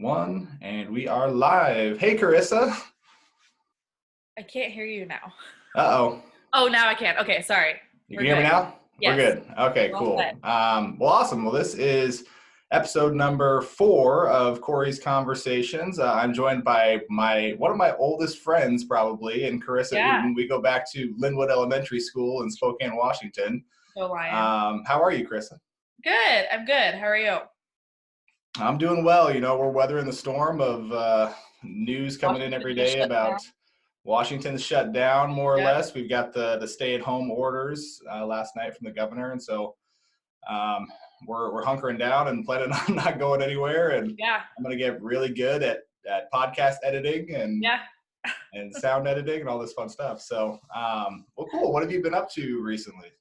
One, and we are live. Hey, Carissa. I can't hear you now. Uh-oh. Oh, now I can. Okay, sorry. You We're can hear me good. now? We're Yes. good. Okay, We're all cool. set. Well, awesome. Well, this is episode number 4 of Cory's Conversations. I'm joined by one of my oldest friends, probably, and Carissa Yeah. Outen. We go back to Linwood Elementary School in Spokane, Washington. Go Lions. How are you, Carissa? Good. I'm good. How are you? I'm doing well. We're weathering the storm of news coming in every Washington just day shut down. about Washington's shut down, more or Yep. less. We've got the stay-at-home orders last night from the governor, and so um, we're hunkering down and planning on not going anywhere. And Yeah. I'm going to get really good at podcast editing and Yeah. and sound editing and all this fun stuff. So, well, cool. What have you been up to recently?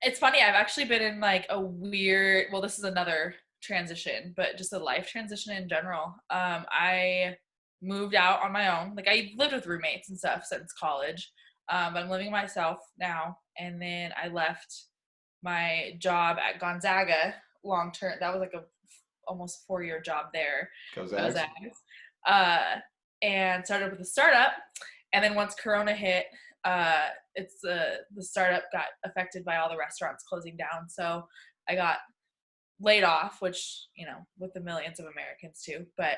It's funny. I've actually been in like a weird, well, this is another transition, but just a life transition in general. I moved out on my own. Like I lived with roommates and stuff since college. But I'm living myself now. And then I left my job at Gonzaga long term. That was like a almost 4-year job there. Go Go Zags. Zags. And started with a startup. And then once Corona hit, it's the startup got affected by all the restaurants closing down. So I got laid off, which, with the millions of Americans too. But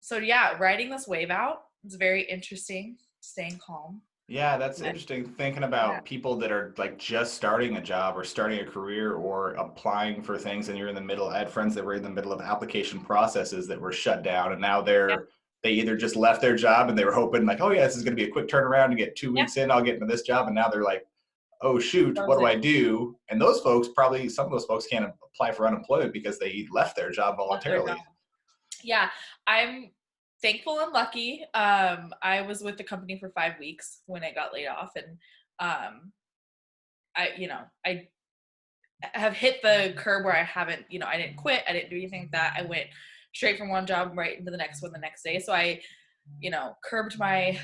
so yeah, riding this wave out is very interesting, staying calm. Yeah, that's interesting thinking Yeah. about people that are like just starting a job or starting a career or applying for things and you're in the middle. I had friends that were in the middle of application processes that were shut down and now Yeah. they either just left their job and they were hoping like, oh yeah, this is going to be a quick turnaround to get 2 Yeah. weeks in, I'll get into this job. And now they're like, oh shoot, what do Frozen. I do? And those folks probably, some of those folks can't apply for unemployment because they left their job Left their voluntarily. job. Yeah. I'm thankful and lucky. I was with the company for 5 weeks when I got laid off, and I have hit the curb where I haven't, I didn't quit, I didn't do anything like that. I went straight from one job right into the next one the next day. So I, curbed my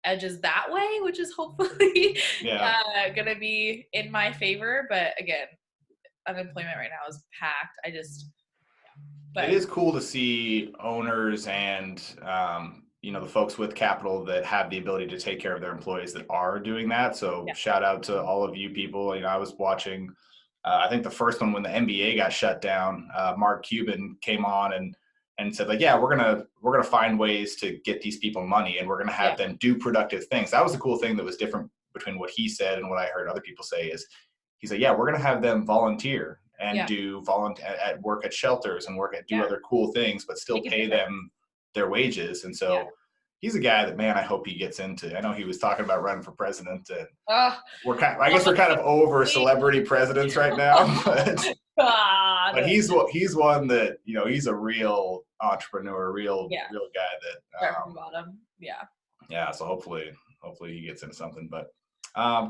edges that way, which is hopefully Yeah. gonna be in my favor. But again, unemployment right now is packed. It is cool to see owners and the folks with capital that have the ability to take care of their employees that are doing that. So Yeah. shout out to all of you people. I was watching. I think the first one when the NBA got shut down, Mark Cuban came on and said like, yeah, we're gonna find ways to get these people money and we're gonna have them do productive things. That was the cool thing that was different between what he said and what I heard other people say is he said, yeah, we're gonna have them volunteer and do volunteer at work at shelters and do other cool things, but still pay them their wages. And so he's a guy that, man, I hope he gets into. I know he was talking about running for president, and I guess we're kind of over celebrity presidents right now, but he's one that he's a real entrepreneur, real guy that yeah. So hopefully he gets into something, but.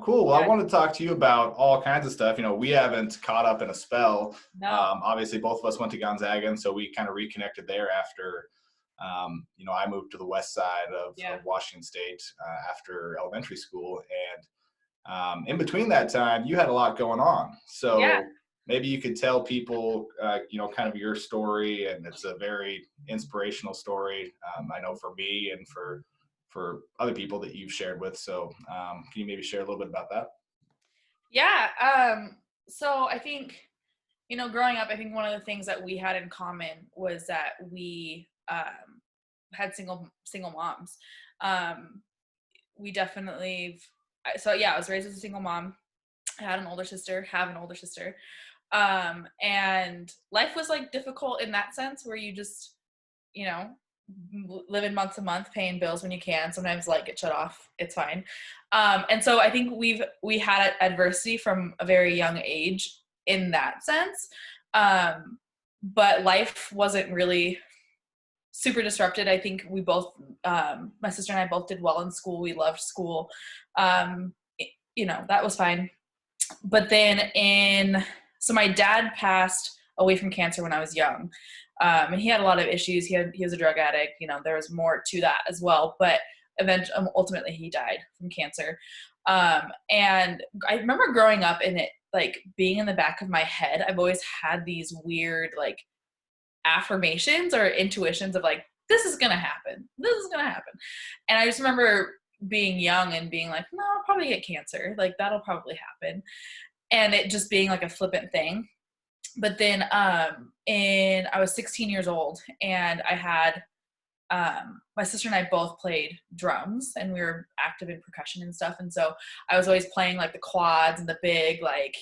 Cool. Well, I want to talk to you about all kinds of stuff. We haven't caught up in a spell. No. Obviously, both of us went to Gonzaga, and so we kind of reconnected there after, I moved to the west side of Washington State after elementary school. And in between that time, you had a lot going on. So maybe you could tell people, kind of your story. And it's a very inspirational story, I know for me and for other people that you've shared with. So can you maybe share a little bit about that? Yeah. So I think, growing up, I think one of the things that we had in common was that we had single moms. We definitely, I was raised as a single mom. I had an older sister, have an older sister. And life was like difficult in that sense where you just, living month to month, paying bills when you can. Sometimes light gets shut off. It's fine. And so I think we had adversity from a very young age in that sense. But life wasn't really super disrupted. I think we both, my sister and I both did well in school. We loved school. That was fine. But then so my dad passed away from cancer when I was young. And he had a lot of issues. He was a drug addict. There was more to that as well. But eventually, ultimately, he died from cancer. And I remember growing up in it, like being in the back of my head. I've always had these weird, like affirmations or intuitions of like, this is gonna happen. This is gonna happen. And I just remember being young and being like, no, I'll probably get cancer. Like that'll probably happen. And it just being like a flippant thing. But then I was 16 years old and I had my sister and I both played drums and we were active in percussion and stuff. And so I was always playing like the quads and the big, like,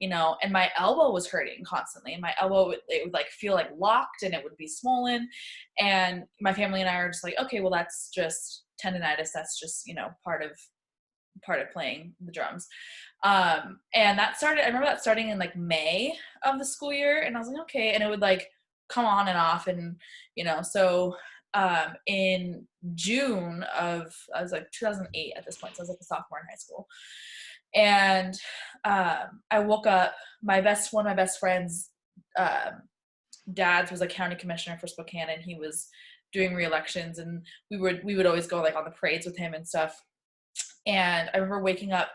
and my elbow was hurting constantly. And my elbow, it would like feel like locked and it would be swollen. And my family and I are just like, okay, well, that's just tendonitis. That's just, part of playing the drums. And that started, I remember that starting in like May of the school year. And I was like, okay. And it would like come on and off. And, so in June of, I was like 2008 at this point. So I was like a sophomore in high school. And I woke up, one of my best friends, dad's was a county commissioner for Spokane, and he was doing re-elections, and we would always go like on the parades with him and stuff. And I remember waking up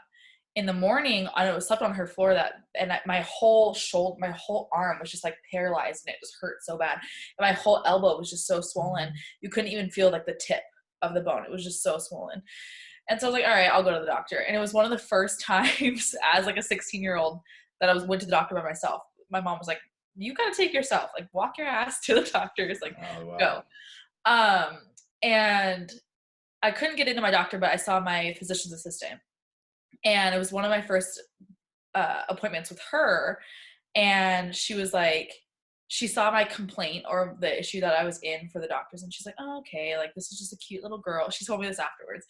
in the morning, I slept on her floor and my whole arm was just like paralyzed, and it just hurt so bad. And my whole elbow was just so swollen. You couldn't even feel like the tip of the bone. It was just so swollen. And so I was like, all right, I'll go to the doctor. And it was one of the first times as like a 16-year-old that I went to the doctor by myself. My mom was like, you got to take yourself, like walk your ass to the doctor. Like, oh, wow. Go. And I couldn't get into my doctor, but I saw my physician's assistant. And it was one of my first appointments with her. And she was like, she saw my complaint or the issue that I was in for the doctors. And she's like, oh, okay. Like, this is just a cute little girl. She told me this afterwards.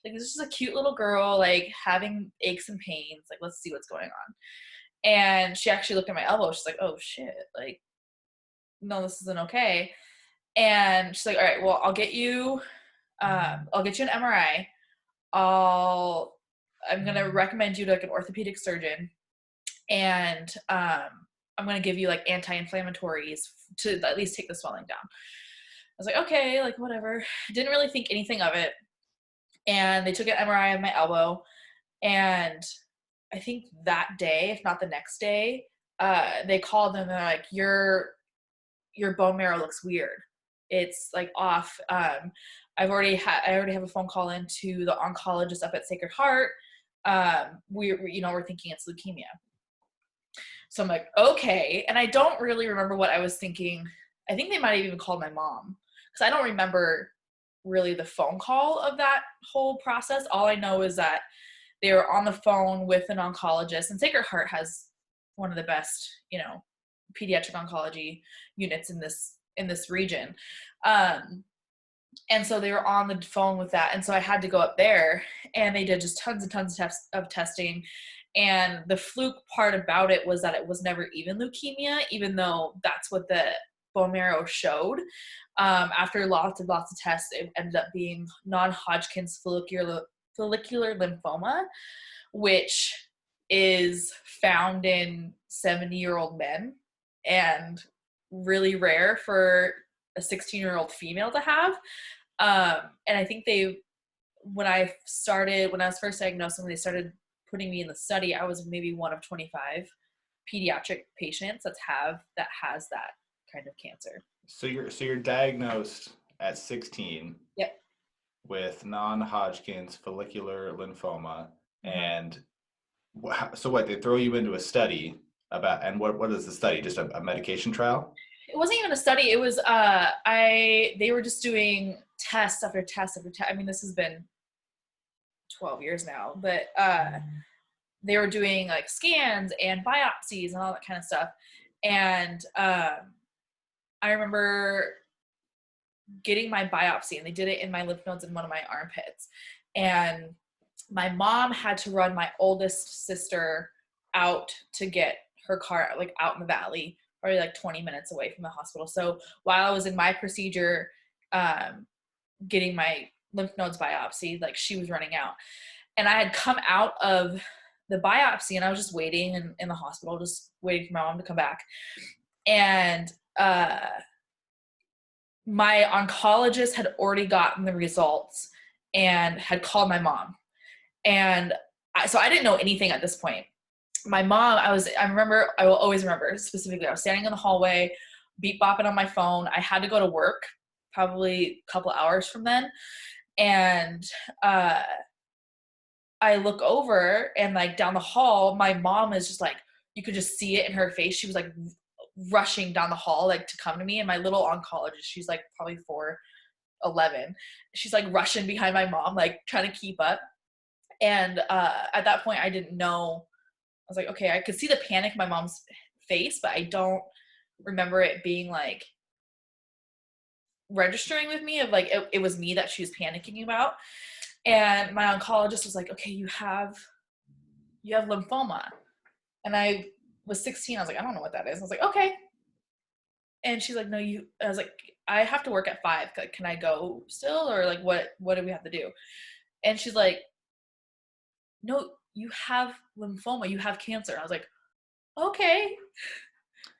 Like, this is just a cute little girl, like having aches and pains. Like, let's see what's going on. And she actually looked at my elbow. She's like, oh shit. Like, no, this isn't okay. And she's like, all right, well, I'll get you an MRI. I'm going to recommend you to like an orthopedic surgeon. And, I'm going to give you like anti-inflammatories to at least take the swelling down. I was like, okay, like whatever. Didn't really think anything of it. And they took an MRI of my elbow. And I think that day, if not the next day, they called and they're like, your bone marrow looks weird. It's like off. I already have a phone call into the oncologist up at Sacred Heart. We're thinking it's leukemia. So I'm like, okay. And I don't really remember what I was thinking. I think they might have even called my mom, because I don't remember really the phone call of that whole process. All I know is that they were on the phone with an oncologist, and Sacred Heart has one of the best, pediatric oncology units in this region. And so they were on the phone with that. And so I had to go up there, and they did just tons and tons of testing. And the fluke part about it was that it was never even leukemia, even though that's what the bone marrow showed. After lots of tests, it ended up being non-Hodgkin's follicular lymphoma, which is found in 70-year-old men and really rare for a 16-year-old female to have. And I think when I was first diagnosed and they started putting me in the study, I was maybe one of 25 pediatric patients that has that kind of cancer. So you're diagnosed at 16. Yep. With non-Hodgkin's follicular lymphoma. Mm-hmm. And so what, they throw you into a study and what is the study? Just a medication trial? It wasn't even a study. It was, they were just doing test after test after test. I mean, this has been 12 years now, but they were doing like scans and biopsies and all that kind of stuff. And I remember getting my biopsy, and they did it in my lymph nodes in one of my armpits. And my mom had to run my oldest sister out to get her car, like out in the valley, probably like 20 minutes away from the hospital. So while I was in my procedure, getting my lymph nodes biopsy, like she was running out. And I had come out of the biopsy, and I was just waiting in the hospital, just waiting for my mom to come back. And my oncologist had already gotten the results and had called my mom. And so I didn't know anything at this point. My mom, I will always remember specifically, I was standing in the hallway beep bopping on my phone. I had to go to work probably a couple hours from then. And I look over and like down the hall, my mom is just like, you could just see it in her face. She was like rushing down the hall, like to come to me. And my little oncologist, she's like probably 4'11". She's like rushing behind my mom, like trying to keep up. And at that point I didn't know. I was like, okay, I could see the panic in my mom's face, but I don't remember it being like registering with me of like it was me that she was panicking about. And my oncologist was like, okay, you have lymphoma. And I was 16. I was like, I don't know what that is. I was like, okay. And she's like, no, I was like, I have to work at 5. Like, can I go still? Or like, what do we have to do? And she's like, no, you have lymphoma. You have cancer. I was like, okay.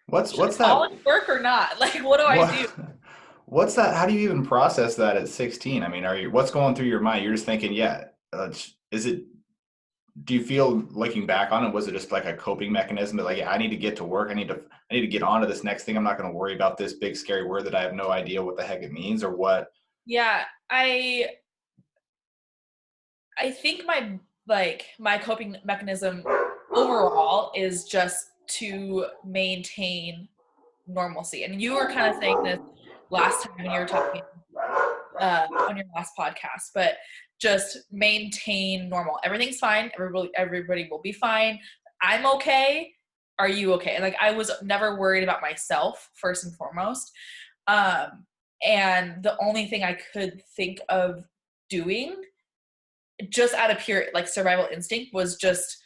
What's Should I that? call it work or not? Like, what do I do? What's that? How do you even process that at 16? I mean, what's going through your mind? You're just thinking, yeah, do you feel, looking back on it, was it just like a coping mechanism that like, yeah, I need to get to work. I need to get on to this next thing. I'm not going to worry about this big scary word that I have no idea what the heck it means or what. Yeah, I think my coping mechanism overall is just to maintain normalcy. And you were kind of saying this last time when you were talking on your last podcast, but just maintain normal. Everything's fine. Everybody will be fine. I'm okay. Are you okay? And like, I was never worried about myself first and foremost. And the only thing I could think of doing just out of pure like survival instinct was just,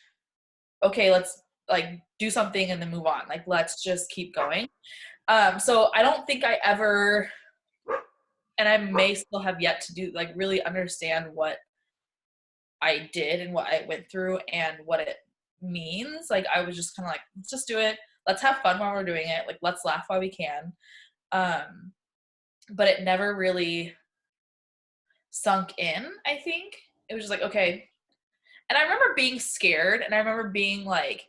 okay, let's like do something and then move on. Like, let's just keep going. So I don't think I ever, and I may still have yet to do, like, really understand what I did and what I went through and what it means. Like, I was just kind of like, let's just do it. Let's have fun while we're doing it. Like, let's laugh while we can. But it never really sunk in, I think. It was just like, okay. And I remember being scared, and I remember being like,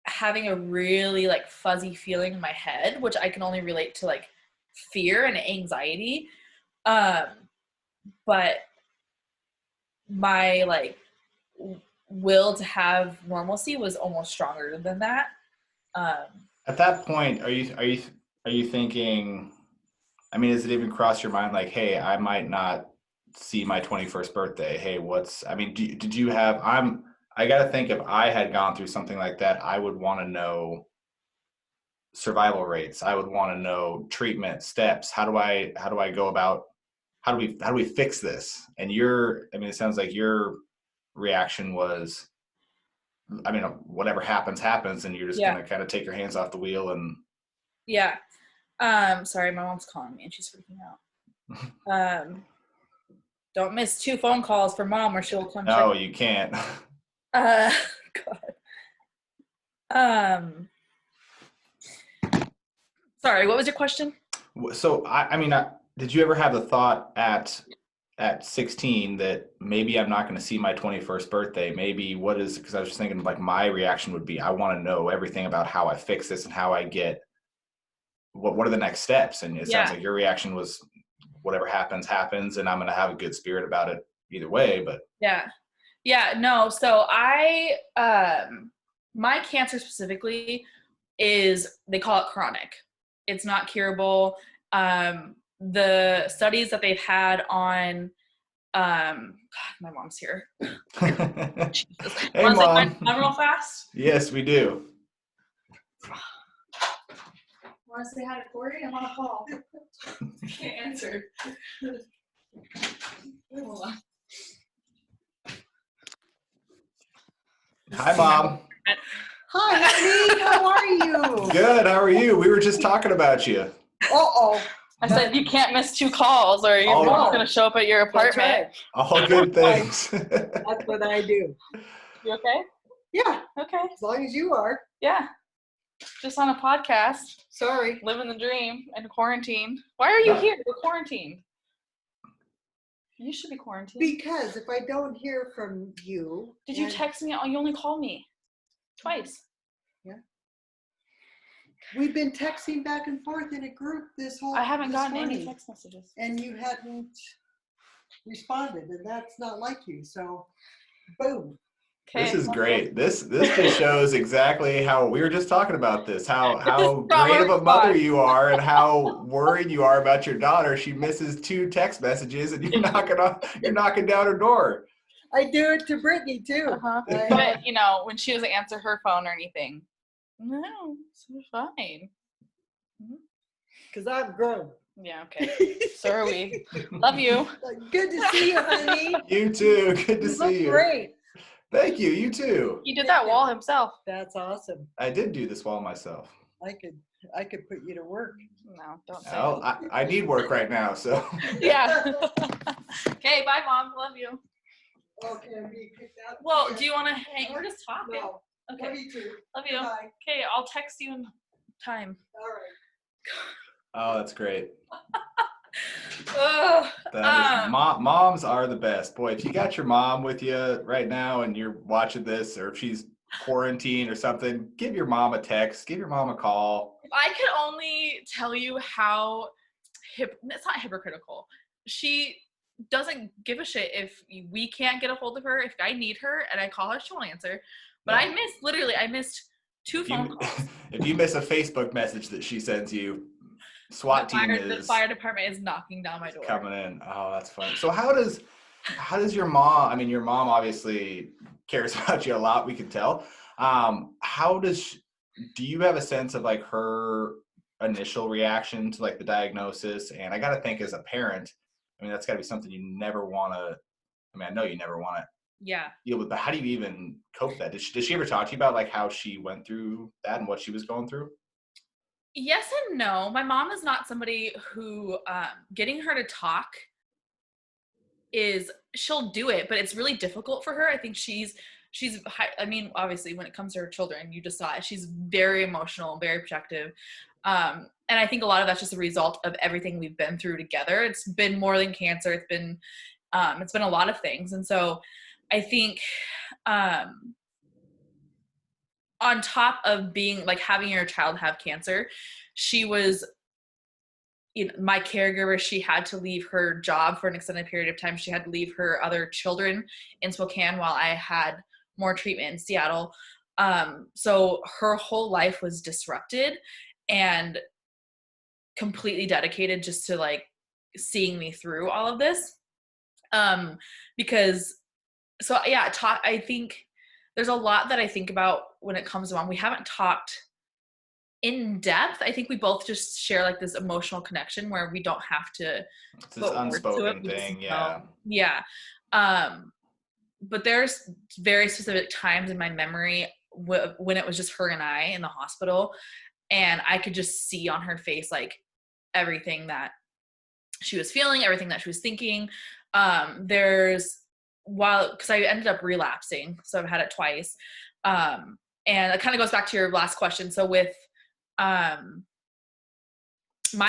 having a really like fuzzy feeling in my head, which I can only relate to like fear and anxiety. But my like will to have normalcy was almost stronger than that. At that point, are you thinking, I mean, does it even cross your mind like, hey, I might not see my 21st birthday? Hey, did you have, I got to think, if I had gone through something like that, I would want to know survival rates. I would want to know treatment steps. How do I go about, how do we fix this? And it sounds like your reaction was, I mean, whatever happens, and you're just going to kind of take your hands off the wheel and. Yeah. Sorry, my mom's calling me and she's freaking out. Don't miss 2 phone calls for mom or she'll come check. No, you can't. God. Sorry, what was your question? So I mean, did you ever have the thought at 16 that maybe I'm not going to see my 21st birthday? Maybe because I was just thinking like my reaction would be, I want to know everything about how I fix this and how I get, what are the next steps? And it sounds like your reaction was whatever happens, and I'm going to have a good spirit about it either way. But no. So my cancer specifically they call it chronic. It's not curable. The studies that they've had on, God, my mom's here. Hey, Mom. I'm real fast. Yes, we do. Want to say hi to Cory? I'm on a call. Can't answer. Hold on. Hi, Mom. Hi, honey. How are you? Good. How are you? We were just talking about you. Uh-oh. I said you can't miss 2 calls or your mom's going to show up at your apartment. Right. All good things. That's what I do. You okay? Yeah. Okay. As long as you are. Yeah. Just on a podcast. Sorry. Living the dream and quarantined. Why are you here? We're quarantined. You should be quarantined. Because if I don't hear from you. Did you text me? Oh, you only called me twice. Yeah. We've been texting back and forth in a group this haven't gotten morning, any text messages. and you hadn't responded, and that's not like you. So, boom. Okay. This is great. This just shows exactly how we were just talking about this, how great of a mother you are and how worried you are about your daughter. She misses 2 text messages and you're knocking down her door. I do it to Brittany too. But you know, when she doesn't answer her phone or anything, no, it's fine. Because I'm grown. Yeah, okay. So are we. Love you. Good to see you, honey. You too. Good to You see look you. great. Thank you. You too. He did that wall himself. That's awesome. I did do this wall myself. I could put you to work. No, don't say Well, I need work right now, so. Yeah. Okay, bye, Mom. Love you. Okay, I'm being kicked out. Well, do you want to hang? We're just talking. No. Okay. Love you too. Love you. Bye. Okay, I'll text you in time. All right. Oh, that's great. Ugh, Moms are the best. Boy, if you got your mom with you right now and you're watching this, or if she's quarantined or something, give your mom a text, give your mom a call. I could only tell you how it's not hypocritical. She doesn't give a shit if we can't get a hold of her. If I need her and I call her, she won't answer. But No. I missed 2 phone calls. If you miss a Facebook message that she sends you, SWAT team The fire department is knocking down my door. coming in. Oh, that's funny. So how does your mom, I mean, your mom obviously cares about you a lot, we can tell. Do you have a sense of like her initial reaction to like the diagnosis? And I got to think, as a parent, I mean, that's got to be something you never want to, I mean, I know you never want to deal with, but how do you even cope with that? Did she ever talk to you about like how she went through that and what she was going through? Yes and no. My mom is not somebody who getting her to talk she'll do it, but it's really difficult for her. I think she's I mean, obviously when it comes to her children, you just saw it, she's very emotional, very protective. And I think a lot of that's just a result of everything we've been through together. It's been more than cancer. It's been a lot of things. And so I think on top of being like having your child have cancer, she was, you know, my caregiver. She had to leave her job for an extended period of time. She had to leave her other children in Spokane while I had more treatment in Seattle. So her whole life was disrupted and completely dedicated just to like seeing me through all of this. Because so yeah, I think there's a lot that I think about when it comes to mom. We haven't talked in depth. I think we both just share like this emotional connection where we don't have to. It's this unspoken thing, yeah. Yeah. But there's very specific times in my memory when it was just her and I in the hospital, and I could just see on her face like everything that she was feeling, everything that she was thinking. Because I ended up relapsing, so I've had it twice. And it kind of goes back to your last question. So with my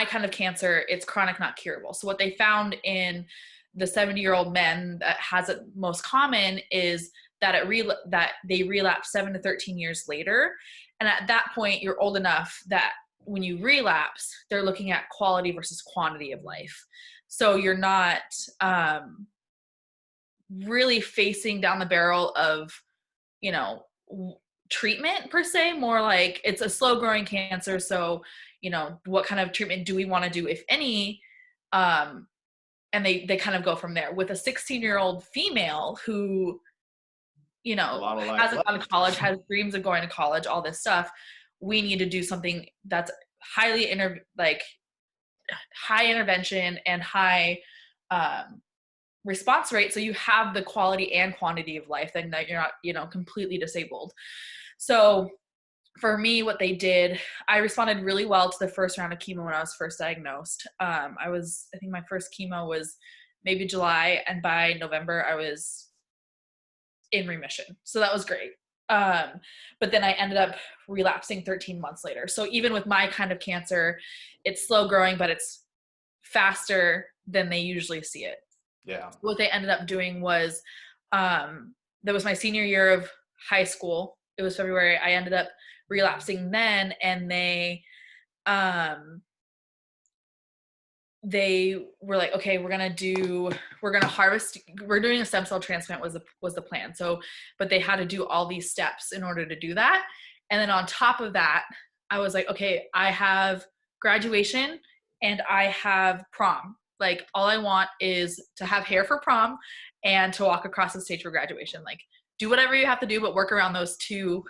kind of cancer, it's chronic, not curable. So what they found in the 70-year-old men that has it most common is that that they relapse 7 to 13 years later. And at that point, you're old enough that when you relapse, they're looking at quality versus quantity of life. So you're not really facing down the barrel of, you know, treatment per se, more like it's a slow growing cancer. So, you know, what kind of treatment do we want to do, if any? And they kind of go from there. With a 16-year-old female who, you know, hasn't gone to college, has dreams of going to college, all this stuff, we need to do something that's high intervention and high response rate, so you have the quality and quantity of life, and that you're not, you know, completely disabled. So for me, what they did, I responded really well to the first round of chemo when I was first diagnosed. I think my first chemo was maybe July, and by November I was in remission. So that was great. But then I ended up relapsing 13 months later. So even with my kind of cancer, it's slow growing, but it's faster than they usually see it. Yeah. What they ended up doing was, that was my senior year of high school. It was February. I ended up relapsing then, and they were like, okay, we're gonna harvest, we're doing a stem cell transplant was the plan. So, but they had to do all these steps in order to do that. And then on top of that, I was like, okay, I have graduation and I have prom. Like, all I want is to have hair for prom and to walk across the stage for graduation. Like, do whatever you have to do, but work around those two.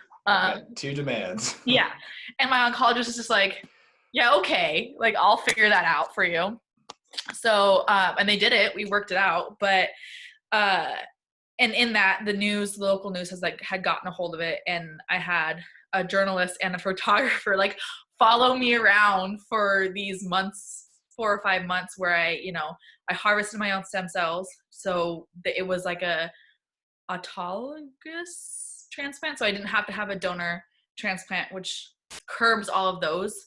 Two demands. Yeah. And my oncologist is just like, yeah, okay, like, I'll figure that out for you. So, and they did it, we worked it out, but, and in that, the local news had gotten a hold of it, and I had a journalist and a photographer like follow me around for these months, 4 or 5 months, where I harvested my own stem cells. So it was like a autologous transplant. So I didn't have to have a donor transplant, which curbs all of those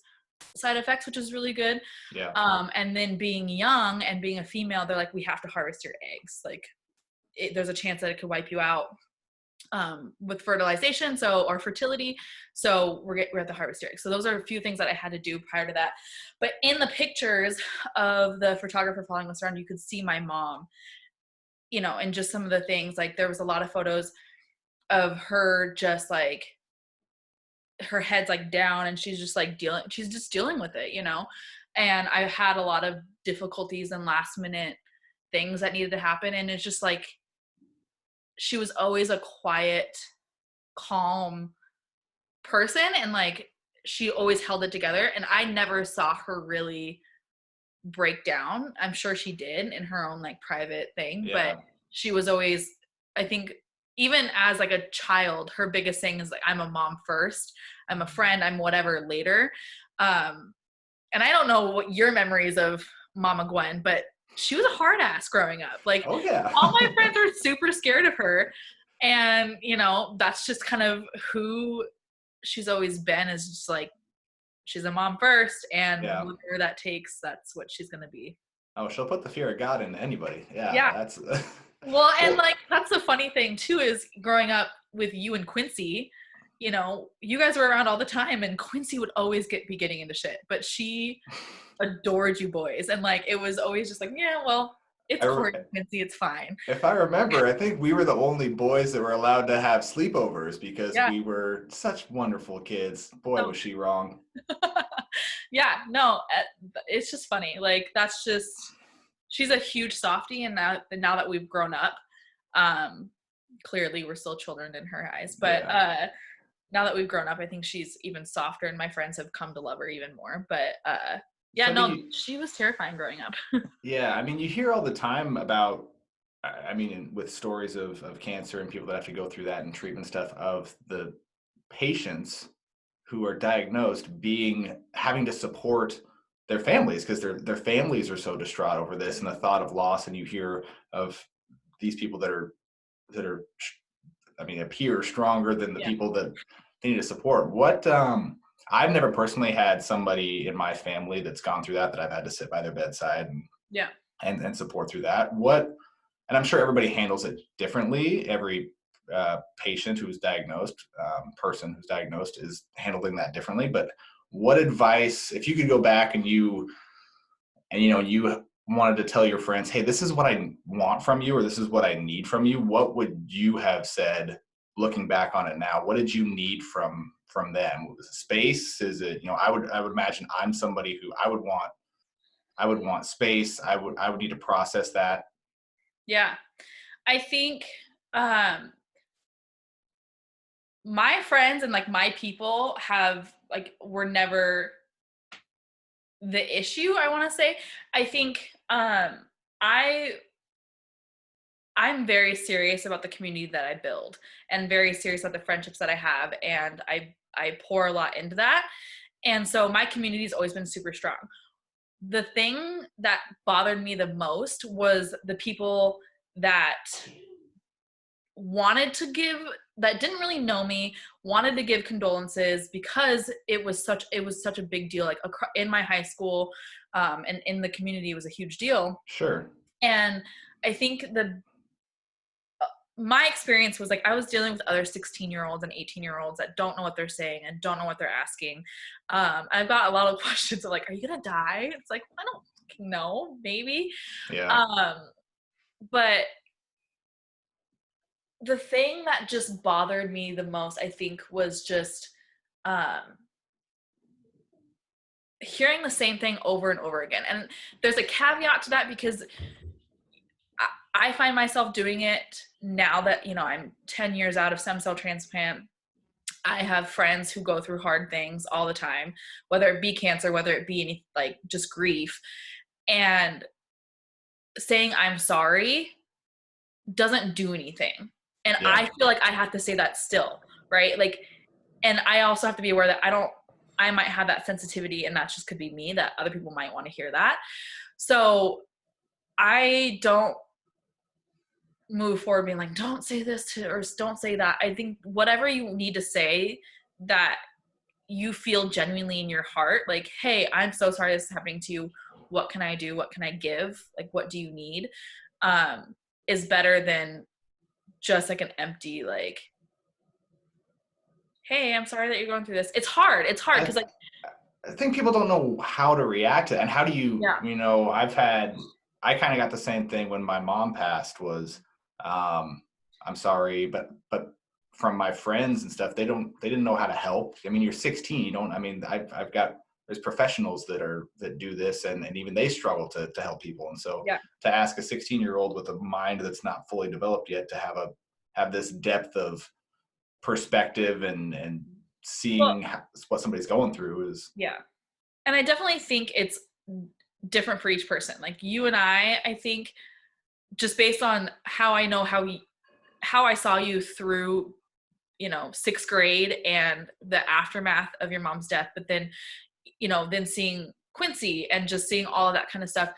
side effects, which is really good. Yeah. And then being young and being a female, they're like, we have to harvest your eggs. Like, there's a chance that it could wipe you out with fertilization, or fertility. So we have to harvest your eggs. So those are a few things that I had to do prior to that. But in the pictures of the photographer following us around, you could see my mom, and just some of the things, like, there was a lot of photos of her just like, her head's like down, and she's just dealing with it, and I had a lot of difficulties and last minute things that needed to happen. And it's just like, she was always a quiet, calm person, and like, she always held it together, and I never saw her really break down. I'm sure she did in her own like private thing, but she was always, I think, even as like a child, her biggest thing is like, I'm a mom first, I'm a friend, I'm whatever later. And I don't know what your memories of Mama Gwen, but she was a hard ass growing up. Like, Oh yeah. all my friends were super scared of her. And, that's just kind of who she's always been, is just like, she's a mom first, and whatever that takes, that's what she's going to be. Oh, she'll put the fear of God into anybody. Yeah. That's well, and like, that's the funny thing too, is growing up with you and Quincy, you guys were around all the time, and Quincy would always be getting into shit, but she adored you boys. And like, it was always just like, yeah, well, it's Cory and Quincy, it's fine. If I remember, I think we were the only boys that were allowed to have sleepovers because we were such wonderful kids. Boy, was she wrong. Yeah, no, it's just funny. Like, that's just, she's a huge softie, and now that we've grown up, clearly we're still children in her eyes, but now that we've grown up, I think she's even softer, and my friends have come to love her even more. But she was terrifying growing up. Yeah, I mean, you hear all the time about, I mean, with stories of cancer and people that have to go through that and treatment stuff, of the patients who are diagnosed having to support their families, because their families are so distraught over this and the thought of loss. And you hear of these people that are, I mean, appear stronger than the people that they need to support. I've never personally had somebody in my family that's gone through that I've had to sit by their bedside and support through that. And I'm sure everybody handles it differently. Every patient who's diagnosed, person who's diagnosed, is handling that differently. But what advice, if you could go back and you wanted to tell your friends, hey, this is what I want from you, or this is what I need from you, what would you have said looking back on it now? What did you need from them? Was it space? Is it, I would imagine I'm somebody who I would want space. I would need to process that. Yeah. I think my friends and like my people were never the issue, I want to say. I think I'm very serious about the community that I build, and very serious about the friendships that I have, and I pour a lot into that. And so my community has always been super strong. The thing that bothered me the most was the people that that didn't really know me, wanted to give condolences because it was such a big deal. Like, in my high school, and in the community, it was a huge deal. Sure. And I think my experience was like, I was dealing with other 16-year-olds and 18-year-olds that don't know what they're saying and don't know what they're asking. I've got a lot of questions of like, are you gonna die? It's like, I don't fucking know, maybe. Yeah. But the thing that just bothered me the most, I think, was just hearing the same thing over and over again. And there's a caveat to that because I find myself doing it now that, you know, I'm 10 years out of stem cell transplant. I have friends who go through hard things all the time, whether it be cancer, whether it be any, like just grief. And saying I'm sorry doesn't do anything. And Yeah. I feel like I have to say that still, right? Like, and I also have to be aware that I might have that sensitivity, and that just could be me, that other people might want to hear that. So I don't move forward being like, don't say this to, or don't say that. I think whatever you need to say that you feel genuinely in your heart, like, hey, I'm so sorry this is happening to you. What can I do? What can I give? Like, what do you need? Is better than just like an empty, like, hey, I'm sorry that you're going through this. It's hard because like, I think people don't know how to react to it. And how do you, yeah, you know, I kind of got the same thing when my mom passed was, I'm sorry, but from my friends and stuff, they didn't know how to help. I mean, you're 16, you don't, I mean, I've got, there's professionals that do this, and even they struggle to help people. And so yeah. to ask a 16-year-old with a mind that's not fully developed yet to have this depth of perspective and Well, seeing what somebody's going through is, yeah. And I definitely think it's different for each person. Like you and I think just based on how I know how I saw you through, you know, 6th grade and the aftermath of your mom's death, but then, you know, then seeing Quincy and just seeing all of that kind of stuff,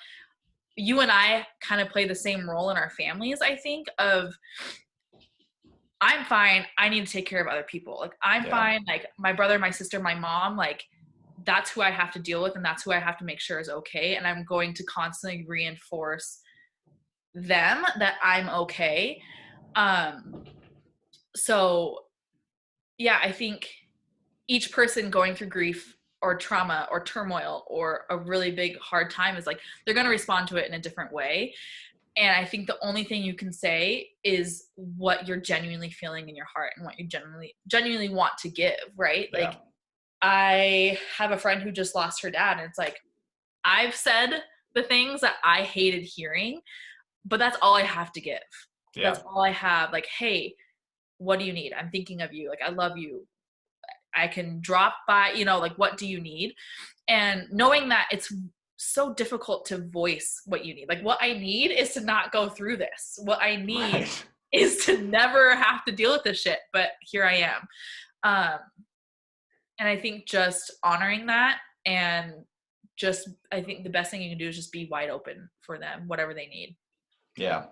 you and I kind of play the same role in our families, I think, of I'm fine, I need to take care of other people. Like I'm yeah. fine, like my brother, my sister, my mom, like that's who I have to deal with, and that's who I have to make sure is okay. And I'm going to constantly reinforce them that I'm okay. So yeah, I think each person going through grief or trauma or turmoil or a really big hard time is like, they're going to respond to it in a different way. And I think the only thing you can say is what you're genuinely feeling in your heart and what you genuinely want to give, right? Yeah. Like I have a friend who just lost her dad, and it's like, I've said the things that I hated hearing, but that's all I have to give. Yeah. That's all I have. Like, hey, what do you need? I'm thinking of you. Like, I love you. I can drop by, you know, like, what do you need? And knowing that it's so difficult to voice what you need. Like, what I need is to not go through this. What I need Right. is to never have to deal with this shit. But here I am. And I think just honoring that, and just, I think the best thing you can do is just be wide open for them, whatever they need. Yeah.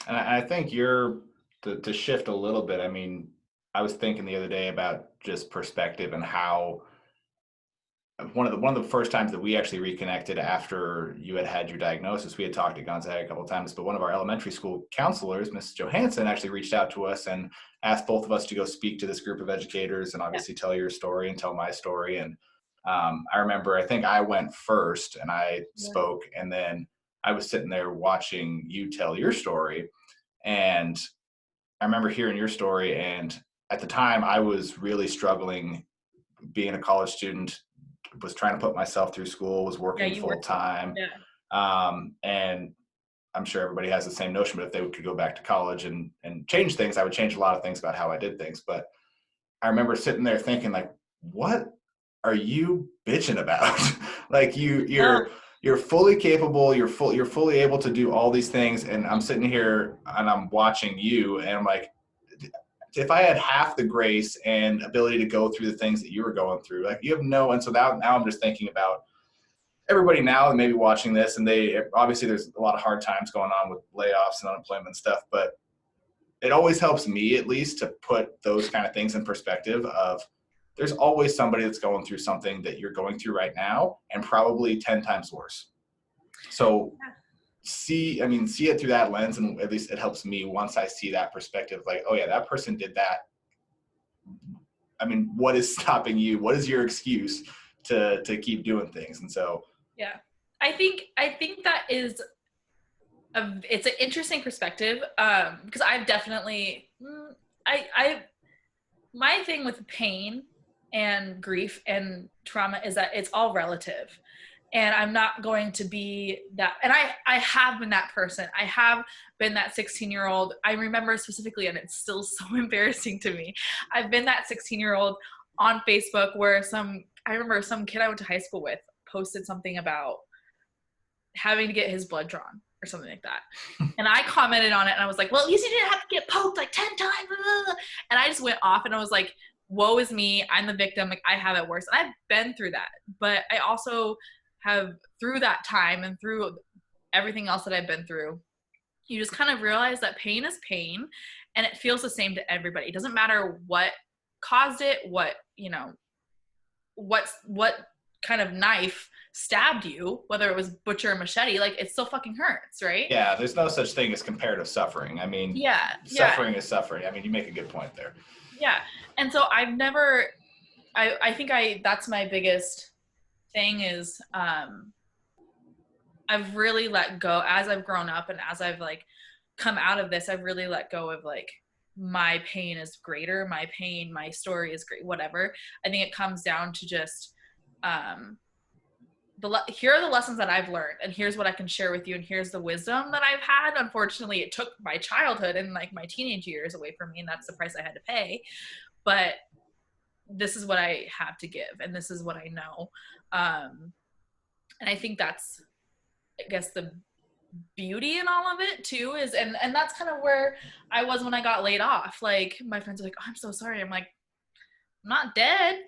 And I think to shift a little bit, I mean, I was thinking the other day about just perspective and how one of the first times that we actually reconnected after you had your diagnosis, we had talked to Gonzaga a couple of times, but one of our elementary school counselors, Mrs. Johansson, actually reached out to us and asked both of us to go speak to this group of educators and obviously tell your story and tell my story. And I remember, I think I went first and I spoke, and then I was sitting there watching you tell your story. And I remember hearing your story, and at the time I was really struggling being a college student, was trying to put myself through school, was working full time. And I'm sure everybody has the same notion, but if they could go back to college and change things, I would change a lot of things about how I did things. But I remember sitting there thinking, like, what are you bitching about? Like you're fully capable, you're fully able to do all these things. And I'm sitting here and I'm watching you, and I'm like, if I had half the grace and ability to go through the things that you were going through, like, you have no. And so now I'm just thinking about everybody now that may be watching this, and they obviously, there's a lot of hard times going on with layoffs and unemployment and stuff, but it always helps me at least to put those kind of things in perspective of there's always somebody that's going through something that you're going through right now, and probably 10 times worse. So see it through that lens, and at least it helps me once I see that perspective, like, oh yeah, that person did that. I mean, what is stopping you? What is your excuse to keep doing things? And so, yeah, I think that is it's an interesting perspective, because I've definitely, my thing with pain and grief and trauma is that it's all relative. And I'm not going to be that. And I have been that person. I have been that 16-year-old. I remember specifically, and it's still so embarrassing to me. I've been that 16-year-old on Facebook where I remember some kid I went to high school with posted something about having to get his blood drawn or something like that. And I commented on it and I was like, well, at least you didn't have to get poked like 10 times. And I just went off and I was like, woe is me. I'm the victim. Like, I have it worse. And I've been through that. But I also have, through that time and through everything else that I've been through, you just kind of realize that pain is pain and it feels the same to everybody. It doesn't matter what caused it, what kind of knife stabbed you, whether it was butcher or machete, like, it still fucking hurts, right? yeah, there's no such thing as comparative suffering. I mean, suffering is suffering. I mean, you make a good point there. Yeah. And so I've never, I think that's my biggest thing is, I've really let go as I've grown up and as I've like come out of this. I've really let go of like, my pain is greater, my pain, my story is great, whatever. I think it comes down to just, here are the lessons that I've learned, and here's what I can share with you, and here's the wisdom that I've had. Unfortunately, it took my childhood and like my teenage years away from me, and that's the price I had to pay. But this is what I have to give, and this is what I know. And I think that's, I guess, the beauty in all of it too is, and that's kind of where I was when I got laid off. Like, my friends are like, oh, I'm so sorry. I'm like, I'm not dead.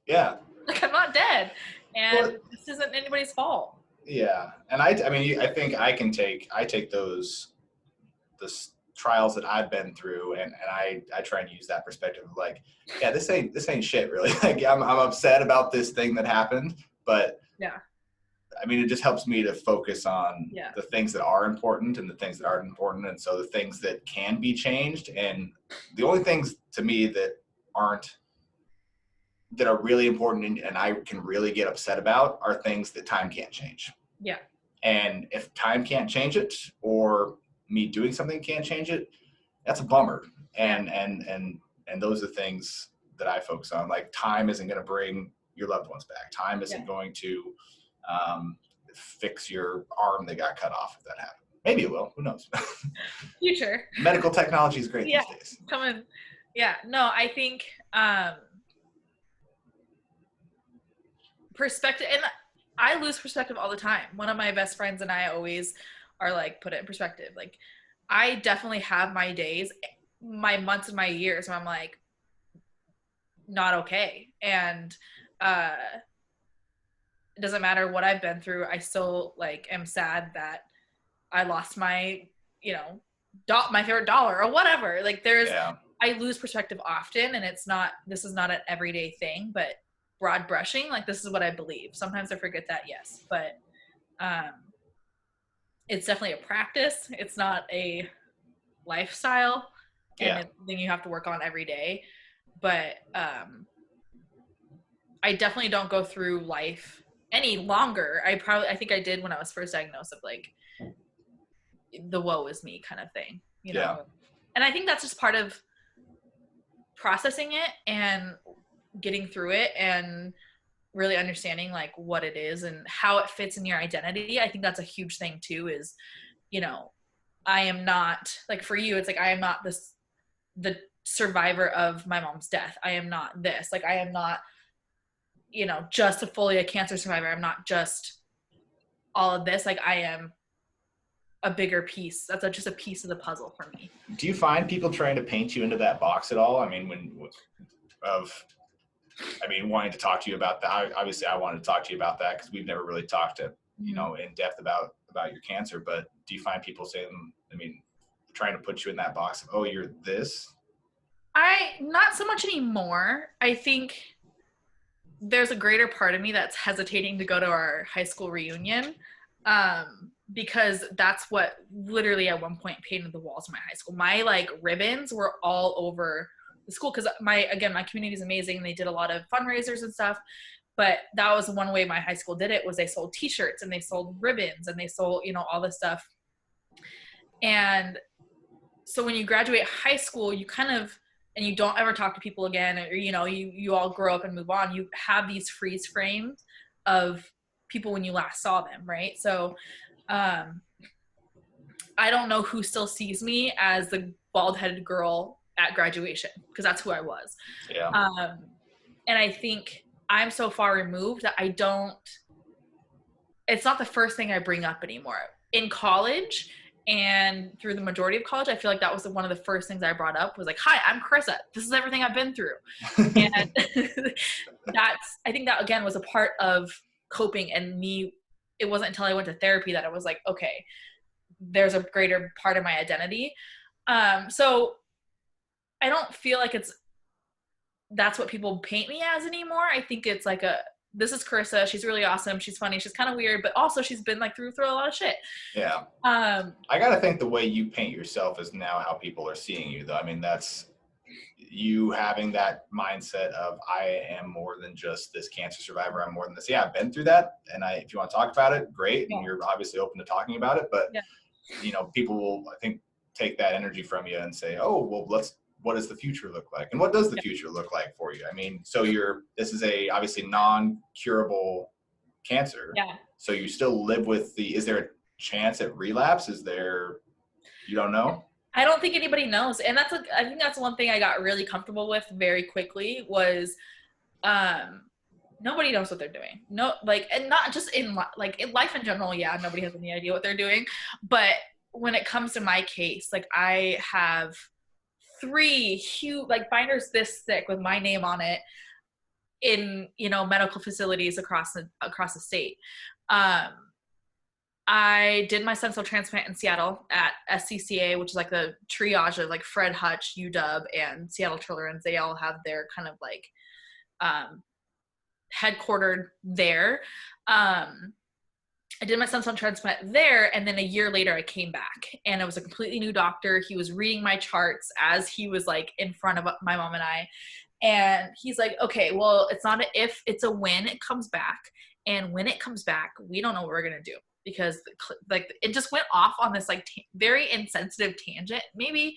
Yeah. Like, I'm not dead. And this isn't anybody's fault. Yeah. And I mean, I think I take those trials that I've been through, and I try and use that perspective of like, yeah, this ain't shit really. Like, I'm upset about this thing that happened, but yeah, I mean, it just helps me to focus on the things that are important and the things that aren't important. And so the things that can be changed, and the only things to me that are really important and I can really get upset about are things that time can't change. Yeah. And if time can't change it, or me doing something can't change it, that's a bummer. And those are things that I focus on. Like, time isn't going to bring your loved ones back. Time isn't going to fix your arm that got cut off if that happened. Maybe it will. Who knows? Future. Medical technology is great these days. Coming. Yeah. No, I think perspective, and I lose perspective all the time. One of my best friends and I always are like, put it in perspective. Like, I definitely have my days, my months, and my years where I'm like, not okay. And it doesn't matter what I've been through. I still like am sad that I lost my, my favorite dollar or whatever. Like, I lose perspective often, and this is not an everyday thing, but broad brushing, like, this is what I believe. Sometimes I forget that, yes, but it's definitely a practice. It's not a lifestyle, and it's something you have to work on every day. But I definitely don't go through life any longer. I think I did when I was first diagnosed, of like the woe is me kind of thing, know? And I think that's just part of processing it and getting through it and really understanding like what it is and how it fits in your identity. I think that's a huge thing too, is, I am not, like, for you, it's like, I am not the survivor of my mom's death. I am not this, like, I am not, just a cancer survivor. I'm not just all of this. Like, I am a bigger piece. That's just a piece of the puzzle for me. Do you find people trying to paint you into that box at all? I mean, wanting to talk to you about that. Obviously, I wanted to talk to you about that because we've never really talked in depth about your cancer. But do you find people saying, trying to put you in that box of, oh, you're this? Not so much anymore. I think there's a greater part of me that's hesitating to go to our high school reunion, because that's what literally at one point painted the walls of my high school. My like ribbons were all over the school because my community is amazing. They did a lot of fundraisers and stuff, but that was one way my high school did it, was they sold t-shirts and they sold ribbons and they sold, you know, all this stuff. And so when you graduate high school, you kind of, and you don't ever talk to people again, or, you know, you all grow up and move on. You have these freeze frames of people when you last saw them, right? So I don't know who still sees me as the bald-headed girl at graduation, because that's who I was. Yeah. And I think I'm so far removed that it's not the first thing I bring up anymore. In college and through the majority of college, I feel like that was one of the first things I brought up, was like, hi, I'm Carissa. This is everything I've been through. And I think that again was a part of coping, and me, it wasn't until I went to therapy that I was like, okay, there's a greater part of my identity. So I don't feel like that's what people paint me as anymore. I think it's like this is Carissa. She's really awesome. She's funny. She's kind of weird, but also she's been like through a lot of shit. Yeah. I got to think the way you paint yourself is now how people are seeing you, though. I mean, that's you having that mindset of, I am more than just this cancer survivor. I'm more than this. Yeah, I've been through that. And if you want to talk about it, great. Yeah. And you're obviously open to talking about it, but you know, people will, I think, take that energy from you and say, oh, well, what does the future look like? And what does the future look like for you? I mean, so this is a obviously non-curable cancer. Yeah. So you still live with is there a chance at relapse? You don't know? I don't think anybody knows. And I think that's one thing I got really comfortable with very quickly was, nobody knows what they're doing. No, like, and not just in life in general. Yeah. Nobody has any idea what they're doing. But when it comes to my case, like, I have 3 huge, like, binders this thick with my name on it in, you know, medical facilities across the state. I did my stem cell transplant in Seattle at SCCA, which is like the triage of like Fred Hutch, UW, and Seattle Children's. They all have their kind of like headquartered there. I did my stem cell transplant there, and then a year later I came back, and it was a completely new doctor. He was reading my charts as he was like in front of my mom and I, and he's like, okay, well, it's not an if, it's a when it comes back. And when it comes back, we don't know what we're going to do, because like it just went off on this like very insensitive tangent. Maybe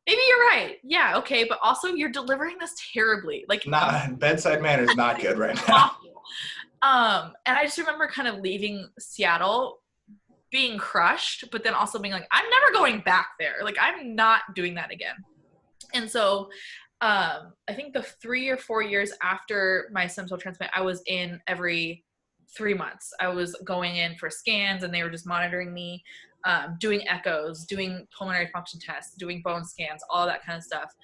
you're right. Yeah. Okay. But also you're delivering this terribly. Like, bedside manner is not good right now. And I just remember kind of leaving Seattle being crushed, but then also being like, I'm never going back there. Like, I'm not doing that again. And so, I think the 3 or 4 years after my stem cell transplant, I was in every 3 months. I was going in for scans, and they were just monitoring me, doing echoes, doing pulmonary function tests, doing bone scans, all that kind of stuff.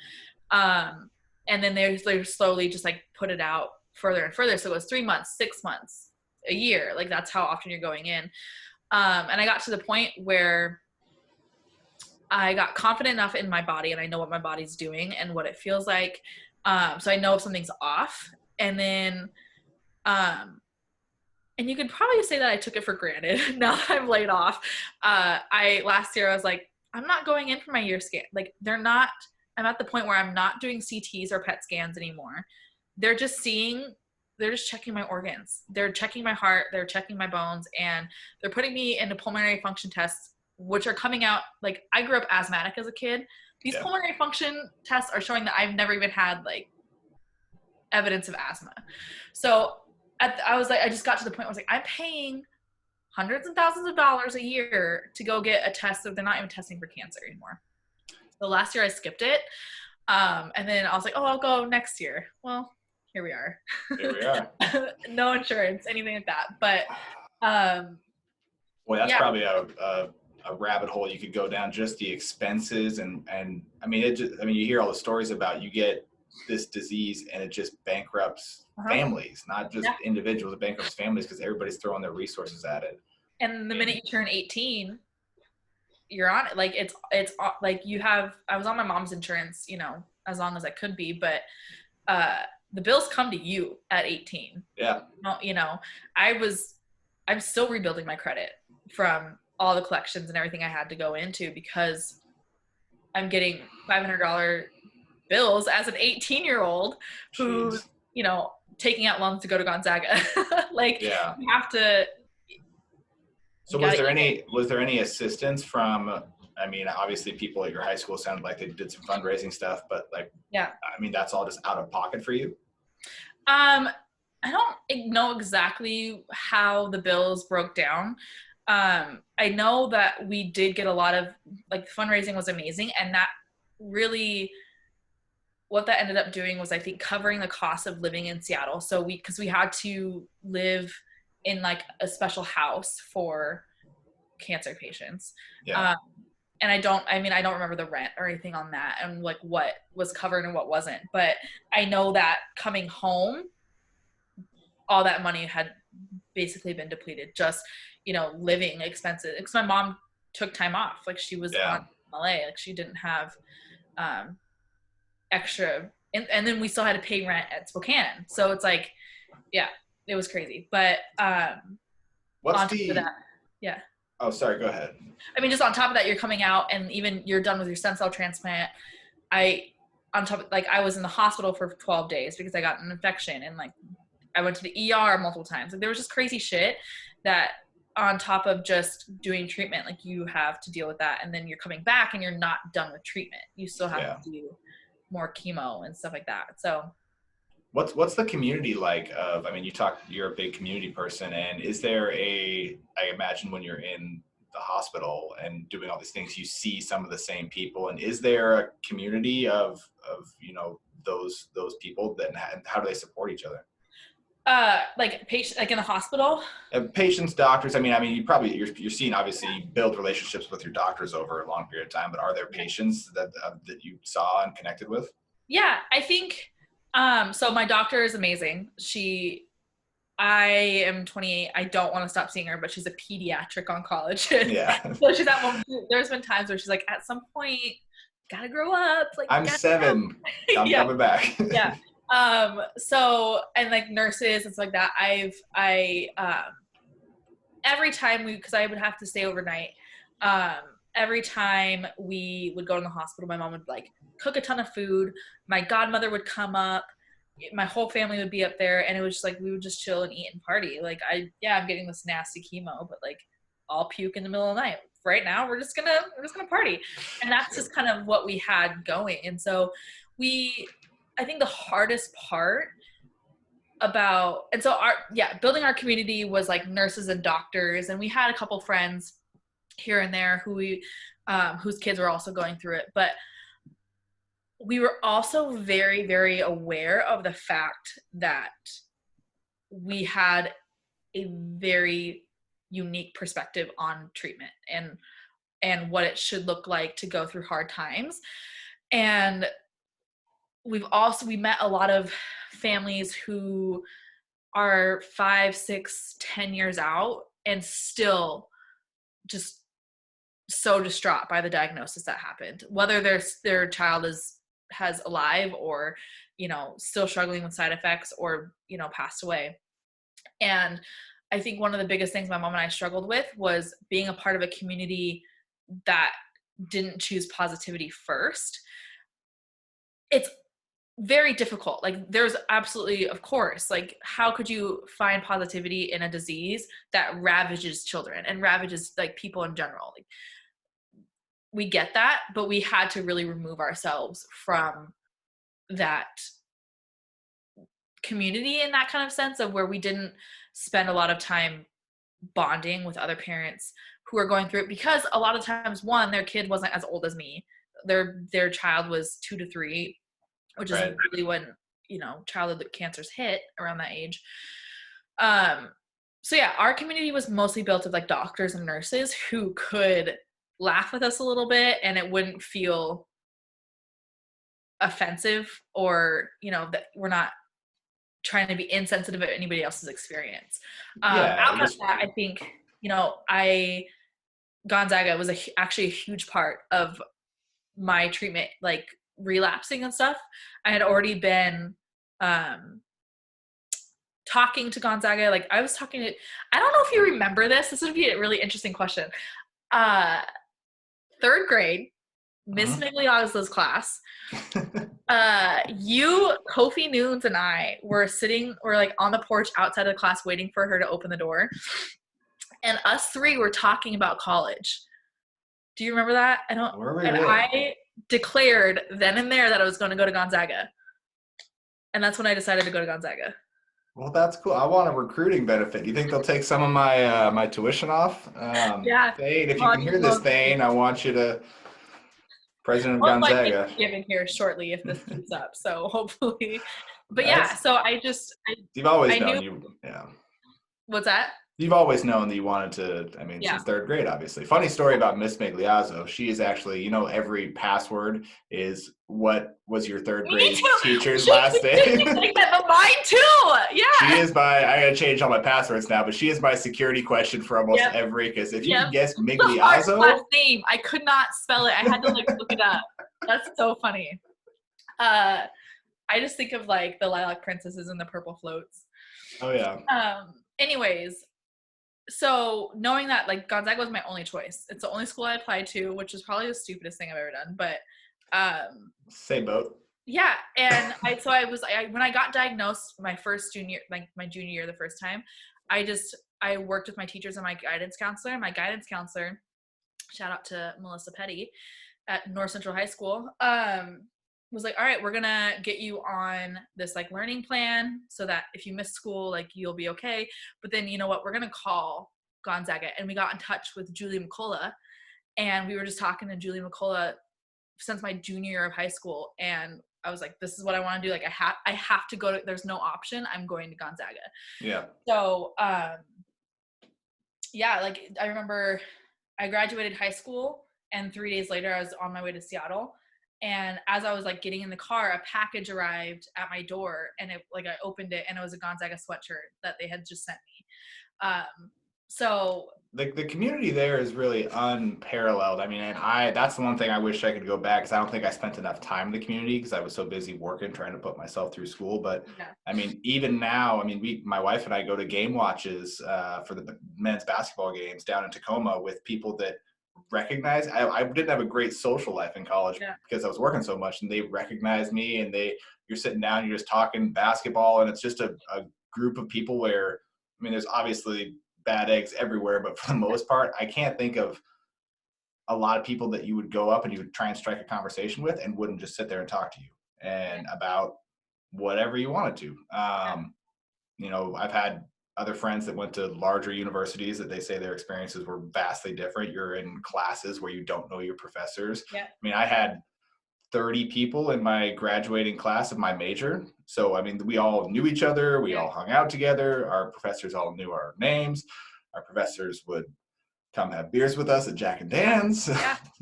And then they slowly just like put it out further and further. So it was 3 months, 6 months, a year. Like, that's how often you're going in. And I got to the point where I got confident enough in my body, and I know what my body's doing and what it feels like. So I know if something's off. And then, and you could probably say that I took it for granted now that I'm laid off. Last year I was like, I'm not going in for my year scan. Like, I'm at the point where I'm not doing CTs or PET scans anymore. They're just checking my organs. They're checking my heart. They're checking my bones, and they're putting me into pulmonary function tests, which are coming out. Like, I grew up asthmatic as a kid. These pulmonary function tests are showing that I've never even had like evidence of asthma. So I just got to the point where I was like, I'm paying hundreds and thousands of dollars a year to go get a test that they're not even testing for cancer anymore. So last year I skipped it. And then I was like, oh, I'll go next year. Well, here we are. No insurance, anything like that. But, well, that's probably a rabbit hole you could go down, just the expenses. And I mean, you hear all the stories about you get this disease and it just bankrupts families, not just individuals. It bankrupts families because everybody's throwing their resources at it. And the minute you turn 18, you're on it. Like, it's like I was on my mom's insurance, you know, as long as I could be, but the bills come to you at 18. Yeah. You know, I'm still rebuilding my credit from all the collections and everything I had to go into because I'm getting $500 bills as an 18-year-old who's, Jeez. taking out loans to go to Gonzaga. Like, Yeah. you have to. So was there any assistance from, I mean, obviously people at your high school sounded like they did some fundraising stuff, but like, Yeah. I mean, that's all just out of pocket for you? I don't know exactly how the bills broke down. I know that we did get a lot of, like, fundraising was amazing, and that really, what that ended up doing was, I think, covering the cost of living in Seattle. So because we had to live in like a special house for cancer patients. Yeah. And I don't remember the rent or anything on that and like what was covered and what wasn't. But I know that coming home, all that money had basically been depleted. Just, living expenses. Because my mom took time off. Like, she was on LA. Like, she didn't have extra. And then we still had to pay rent at Spokane. So it's like, yeah, it was crazy. But What's on top of that, yeah. Oh, sorry, go ahead. I mean, just on top of that, you're coming out and even you're done with your stem cell transplant. I was in the hospital for 12 days because I got an infection, and like I went to the ER multiple times. Like, there was just crazy shit that on top of just doing treatment, like, you have to deal with that. And then you're coming back and you're not done with treatment. You still have to do more chemo and stuff like that. So what's the community like of, I mean, you're a big community person, and is there I imagine when you're in the hospital and doing all these things, you see some of the same people, and is there a community of those people that, how do they support each other? Like patient, like in the hospital? Patients, doctors. I mean, you're seeing, obviously, you build relationships with your doctors over a long period of time, but are there patients that you saw and connected with? Yeah, I think, so my doctor is amazing. I am 28. I don't want to stop seeing her, but she's a pediatric oncologist. Yeah. So she's at one. There's been times where she's like, at some point, gotta grow up. Like, I'm 7. I'm coming back. Yeah. So, and like nurses and stuff like that. Every time because I would have to stay overnight. Every time we would go to the hospital, my mom would like cook a ton of food. My godmother would come up. My whole family would be up there, and it was just like we would just chill and eat and party. Like, I'm getting this nasty chemo, but like I'll puke in the middle of the night. Right now, we're just gonna party, and that's just kind of what we had going. And so I think the hardest part building our community was like nurses and doctors, and we had a couple friends here and there whose kids were also going through it, but we were also very, very aware of the fact that we had a very unique perspective on treatment and what it should look like to go through hard times. And we met a lot of families who are 5, 6, 10 years out and still just so distraught by the diagnosis that happened, whether their child has alive or, still struggling with side effects or, passed away. And I think one of the biggest things my mom and I struggled with was being a part of a community that didn't choose positivity first. It's very difficult. Like, there's absolutely, of course, like, how could you find positivity in a disease that ravages children and ravages like people in general? Like, we get that, but we had to really remove ourselves from that community in that kind of sense of where we didn't spend a lot of time bonding with other parents who are going through it, because a lot of times, one, their kid wasn't as old as me. Their child was 2 to 3, which is really when, childhood cancers hit around that age. So yeah, our community was mostly built of like doctors and nurses who could laugh with us a little bit and it wouldn't feel offensive or, that we're not trying to be insensitive of anybody else's experience. Outside of that, I think, Gonzaga was actually a huge part of my treatment, like relapsing and stuff. I had already been talking to Gonzaga. Like, I was talking to, I don't know if you remember this. This would be a really interesting question. Uh, third grade, Miss Mhm. Migliozzo's class. Kofi Noons, and I were like on the porch outside of the class waiting for her to open the door. And us three were talking about college. Do you remember that? Were we And really? I declared then and there that I was going to go to Gonzaga. And that's when I decided to go to Gonzaga. Well, that's cool. I want a recruiting benefit. You think they'll take some of my my tuition off? Yeah. Thane, if you Well, can hear this, Thane, I want you to president of most likely Gonzaga. Thanksgiving here shortly if this keeps up. So hopefully, but yeah. That's So you've always I known knew. you. Yeah. What's that? You've always known that you wanted to, I mean, Yeah. since third grade, obviously. Funny story about Miss Migliazzo. She is actually, every password is what was your third Me grade too. teacher's last name. Like that, but mine too. She Yeah. is I gotta change all my passwords now, but she is my security question for almost Yep. every, because if you Yep. can guess It's the hardest last Migliazzo, name. I could not spell it. I had to like look it up. That's so funny. I just think of like the lilac princesses and the purple floats. oh yeah. Anyways, so knowing that like Gonzaga was my only choice. It's the only school I applied to, which is probably the stupidest thing I've ever done. But Same boat. yeah, and when I got diagnosed my junior year the first time, I worked with my teachers and my guidance counselor. My guidance counselor, shout out to Melissa Petty at North Central High School, was like, all right, we're gonna get you on this like learning plan so that if you miss school, like you'll be okay. But then you know what, we're gonna call Gonzaga. And we got in touch with Julie McCullough, and we were just talking to Julie McCullough since my junior year of high school, and I was like, this is what I want to do. Like I have to go to, there's no option. I'm going to Gonzaga. Yeah. So yeah, like I remember I graduated high school, and 3 days later I was on my way to Seattle. And as I was like getting in the car, a package arrived at my door, and I opened it, and it was a Gonzaga sweatshirt that they had just sent me. So The community there is really unparalleled. I mean, and that's the one thing I wish I could go back, because I don't think I spent enough time in the community because I was so busy working, trying to put myself through school. But yeah, I mean, even now, I mean, my wife and I go to game watches for the men's basketball games down in Tacoma with people that recognize. I didn't have a great social life in college yeah, because I was working so much, and they recognize me, and you're sitting down, you're just talking basketball, and it's just a group of people where, I mean, there's obviously bad eggs everywhere, but for the most part, I can't think of a lot of people that you would go up and you would try and strike a conversation with and wouldn't just sit there and talk to you and about whatever you wanted to. I've had other friends that went to larger universities that they say their experiences were vastly different. You're in classes where you don't know your professors. yeah, I mean, I had 30 people in my graduating class of my major. So, I mean, we all knew each other. We yeah, all hung out together. Our professors all knew our names. Our professors would come have beers with us at Jack and Dan's.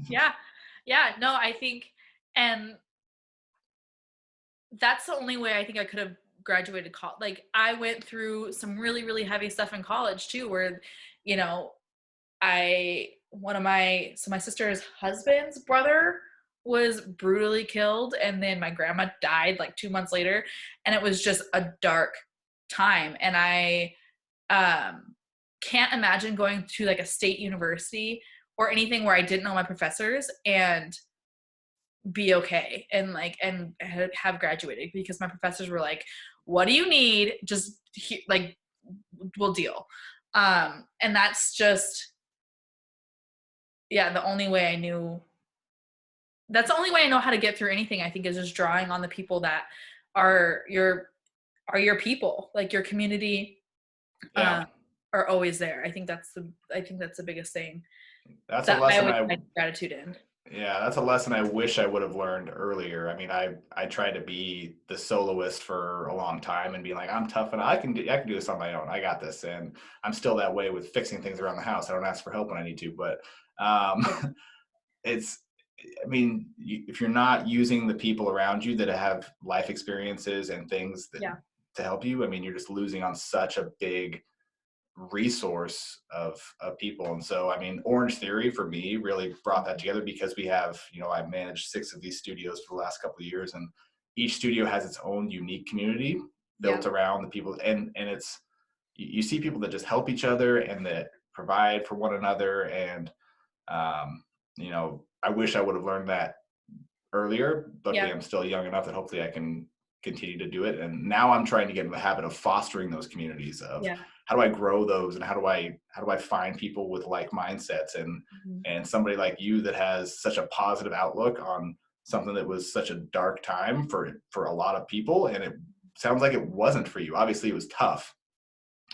yeah. No, I think, and that's the only way I think I could have graduated college. Like I went through some really, really heavy stuff in college too, where, you know, my sister's husband's brother was brutally killed, and then my grandma died like 2 months later, and it was just a dark time. And I can't imagine going to like a state university or anything where I didn't know my professors and be okay and have graduated, because my professors were like, what do you need, just like we'll deal. And that's just, yeah, the only way I knew, that's the only way I know how to get through anything, I think, is just drawing on the people that are your people, like your community, Yeah. are always there. I think that's the biggest thing That's a that I lesson always find gratitude in. yeah, that's a lesson I wish I would have learned earlier. I mean, I tried to be the soloist for a long time and be like, I'm tough and I can do this on my own. I got this. And I'm still that way with fixing things around the house. I don't ask for help when I need to, but it's, I mean, if you're not using the people around you that have life experiences and things that Yeah. to help you, I mean, you're just losing on such a big resource of people. And so, I mean, Orange Theory for me really brought that together, because we have, I've managed 6 of these studios for the last couple of years, and each studio has its own unique community built around the people. And it's, you see people that just help each other and that provide for one another. And You know, I wish I would have learned that earlier. Luckily, Yeah. I'm still young enough that hopefully I can continue to do it. And now I'm trying to get in the habit of fostering those communities of Yeah. how do I grow those, and how do I find people with like mindsets, Mhm. and somebody like you that has such a positive outlook on something that was such a dark time for a lot of people. And it sounds like it wasn't for you. Obviously it was tough,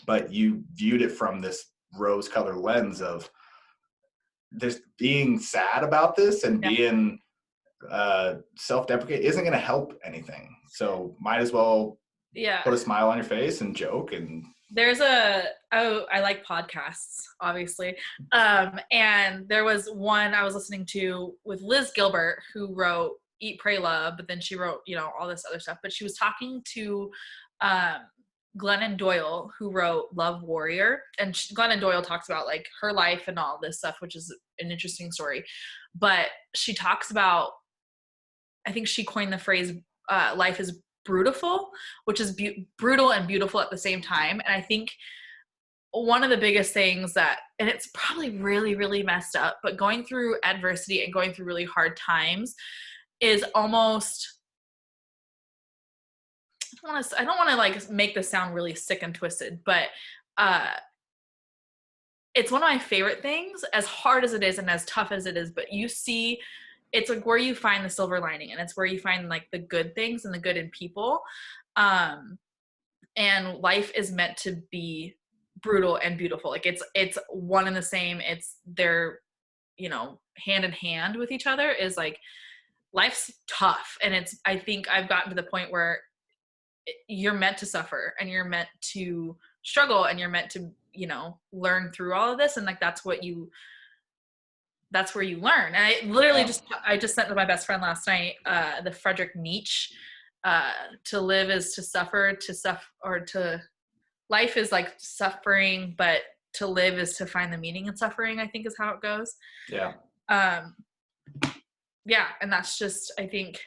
but you viewed it from this rose colored lens of just being sad about this, and Yeah. being self-deprecate isn't going to help anything. So might as well Yeah. put a smile on your face and joke. And There's I like podcasts, obviously. And there was one I was listening to with Liz Gilbert, who wrote Eat, Pray, Love, but then she wrote, all this other stuff. But she was talking to um, Glennon Doyle, who wrote Love Warrior. And Glennon Doyle talks about like her life and all this stuff, which is an interesting story. But she talks about, I think she coined the phrase, life is brutal, which is brutal and beautiful at the same time. And I think one of the biggest things that, and it's probably really, really messed up, but going through adversity and going through really hard times is almost, I don't want to like make this sound really sick and twisted, but it's one of my favorite things, as hard as it is and as tough as it is. But you see, it's like where you find the silver lining, and it's where you find like the good things and the good in people. And life is meant to be brutal and beautiful. Like it's one and the same. They're, hand in hand with each other. Is like, life's tough. And I think I've gotten to the point where you're meant to suffer, and you're meant to struggle, and you're meant to, learn through all of this. And like, that's where you learn. And I literally just sent to my best friend last night, the Friedrich Nietzsche, to live is to suffer, life is like suffering, but to live is to find the meaning in suffering, I think is how it goes. yeah, Yeah. And that's just, I think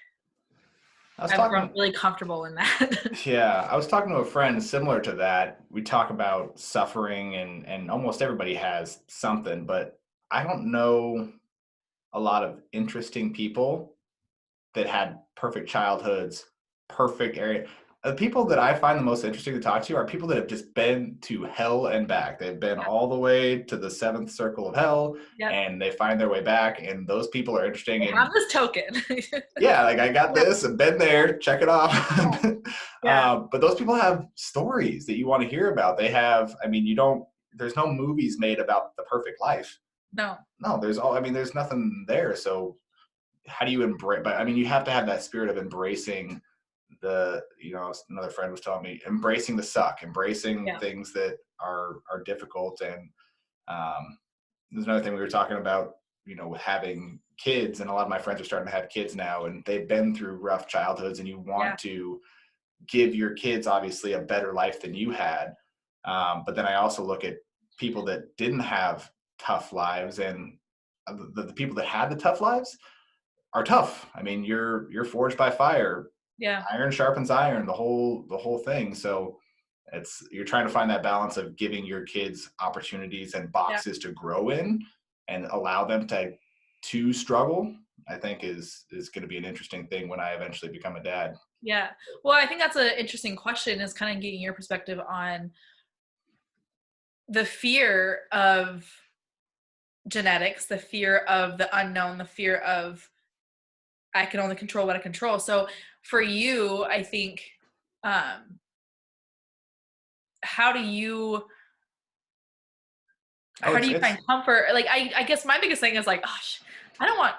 I was I've grown talking really comfortable in that. Yeah, I was talking to a friend similar to that. We talk about suffering, and almost everybody has something, but I don't know a lot of interesting people that had perfect childhoods, perfect area. The people that I find the most interesting to talk to are people that have just been to hell and back. They've been all the way to the seventh circle of hell, Yep. and they find their way back. And those people are interesting. I have this token. Yeah, like I got this and been there, check it off. Yeah. But those people have stories that you want to hear about. They have, I mean, there's no movies made about the perfect life. No. No, there's nothing there. So how do you embrace, but I mean, you have to have that spirit of embracing another friend was telling me, embracing the suck, embracing things that are difficult. And there's another thing we were talking about, with having kids, and a lot of my friends are starting to have kids now, and they've been through rough childhoods, and you want to give your kids obviously a better life than you had. But then I also look at people that didn't have tough lives, and the people that had the tough lives are tough. I mean, you're forged by fire. Yeah. Iron sharpens iron, the whole thing. So you're trying to find that balance of giving your kids opportunities and boxes to grow in, and allow them to struggle. I think is going to be an interesting thing when I eventually become a dad. Yeah. Well, I think that's an interesting question, is kind of getting your perspective on the fear of genetics, the fear of the unknown, the fear of I can only control what I control. So for you, I think, how do you find comfort? Like, I guess my biggest thing is like, gosh, I don't want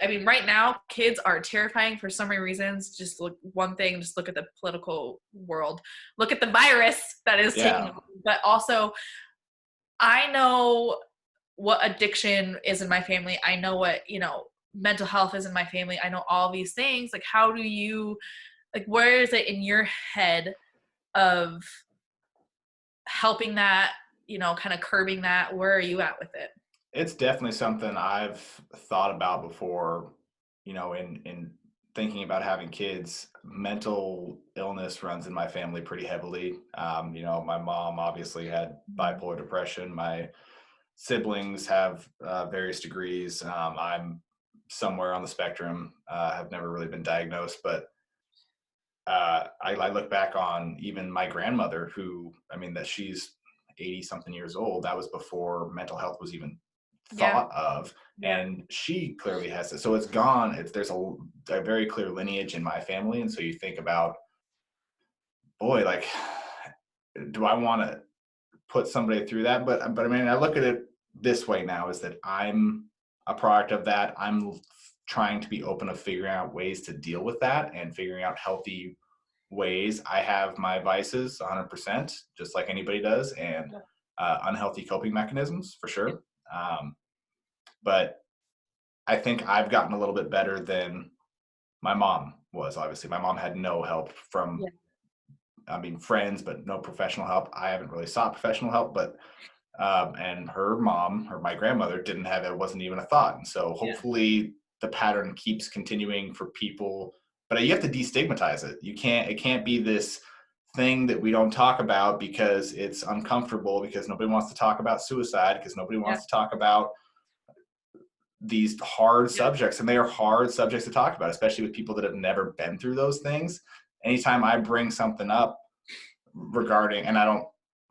I mean, right now kids are terrifying for so many reasons. Just look at the political world, look at the virus that is taking, but also I know what addiction is in my family. I know what, mental health is in my family. I know all these things. Like, how do you, like, where is it in your head of helping that, kind of curbing that? Where are you at with it? It's definitely something I've thought about before, in thinking about having kids. Mental illness runs in my family pretty heavily. My mom obviously had bipolar depression. My siblings have various degrees. I'm somewhere on the spectrum, have never really been diagnosed, but I look back on even my grandmother, who, I mean, that she's 80 something years old. That was before mental health was even Yeah. thought of. Yeah. And she clearly has it. So it's gone. There's a very clear lineage in my family. And so you think about, boy, like, do I want to put somebody through that? But I mean, I look at it this way now, is that I'm a product of that. I'm trying to be open of figuring out ways to deal with that and figuring out healthy ways. I have my vices 100%, just like anybody does, and unhealthy coping mechanisms for sure. But I think I've gotten a little bit better than my mom was. Obviously, my mom had no help from, I mean, friends, but no professional help. I haven't really sought professional help, but and her mom, or my grandmother, didn't have it. Wasn't even a thought. And so hopefully the pattern keeps continuing for people. But you have to destigmatize it. It can't be this thing that we don't talk about because it's uncomfortable, because nobody wants to talk about suicide, because nobody wants to talk about these hard subjects. And they are hard subjects to talk about, especially with people that have never been through those things. Anytime I bring something up regarding, and I don't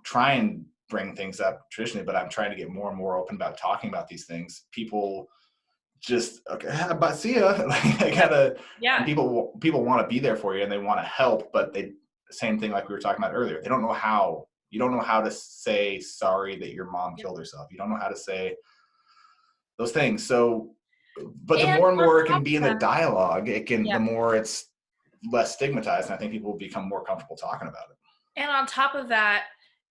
try and bring things up traditionally, but I'm trying to get more and more open about talking about these things, people just, okay, but see ya. Like, I gotta, and people want to be there for you and they want to help, but same thing like we were talking about earlier, they don't know how. You don't know how to say sorry that your mom killed herself. You don't know how to say those things. So, but the more and more it can be in the dialogue, the more it's less stigmatized. And I think people will become more comfortable talking about it. And on top of that,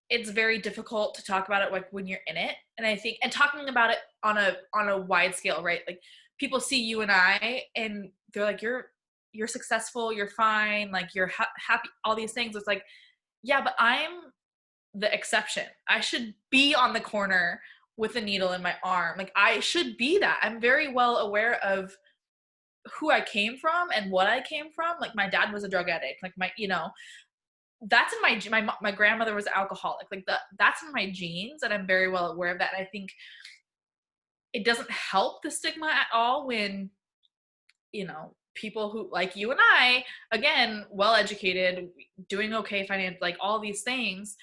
it's very difficult to talk about it like when you're in it. And I think, and talking about it on a wide scale, right? Like, people see you and I and they're like, you're successful, you're fine, like you're happy, all these things. It's like, yeah, but I'm the exception. I should be on the corner with a needle in my arm. Like, I should be that. I'm very well aware of who I came from and what I came from. Like, my dad was a drug addict. Like, that's in my grandmother was alcoholic. Like, that's in my genes, and I'm very well aware of that. And I think it doesn't help the stigma at all when, people who, like you and I, again, well educated, doing okay financially, like all these things,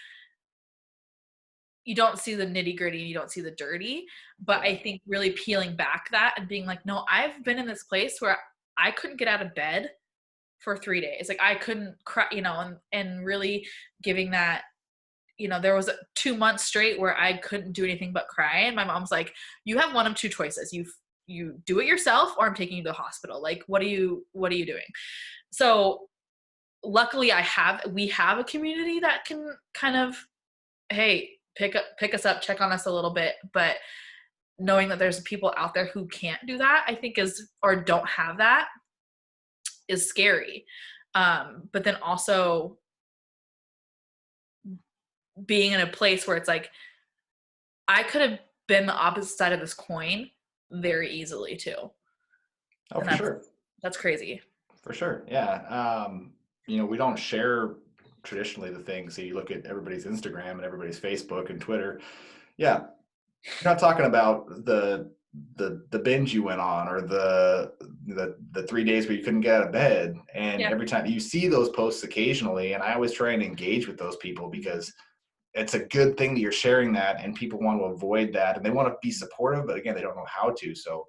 you don't see the nitty gritty, you don't see the dirty. But I think really peeling back that and being like, no, I've been in this place where I couldn't get out of bed for 3 days. Like, I couldn't cry, and really giving that, there was 2 months straight where I couldn't do anything but cry. And my mom's like, you have one of two choices. You do it yourself, or I'm taking you to the hospital. Like, what are you doing? So luckily we have a community that can kind of, hey, pick us up, check on us a little bit. But knowing that there's people out there who can't do that, I think or don't have that, is scary. But then also being in a place where it's like, I could have been the opposite side of this coin very easily too. Oh, for sure. That's crazy. For sure. Yeah. We don't share traditionally the things. So you look at everybody's Instagram and everybody's Facebook and Twitter. Yeah. You're not talking about the binge you went on, or the 3 days where you couldn't get out of bed. And every time you see those posts occasionally, and I always try and engage with those people, because it's a good thing that you're sharing that, and people want to avoid that, and they want to be supportive, but again, they don't know how to. So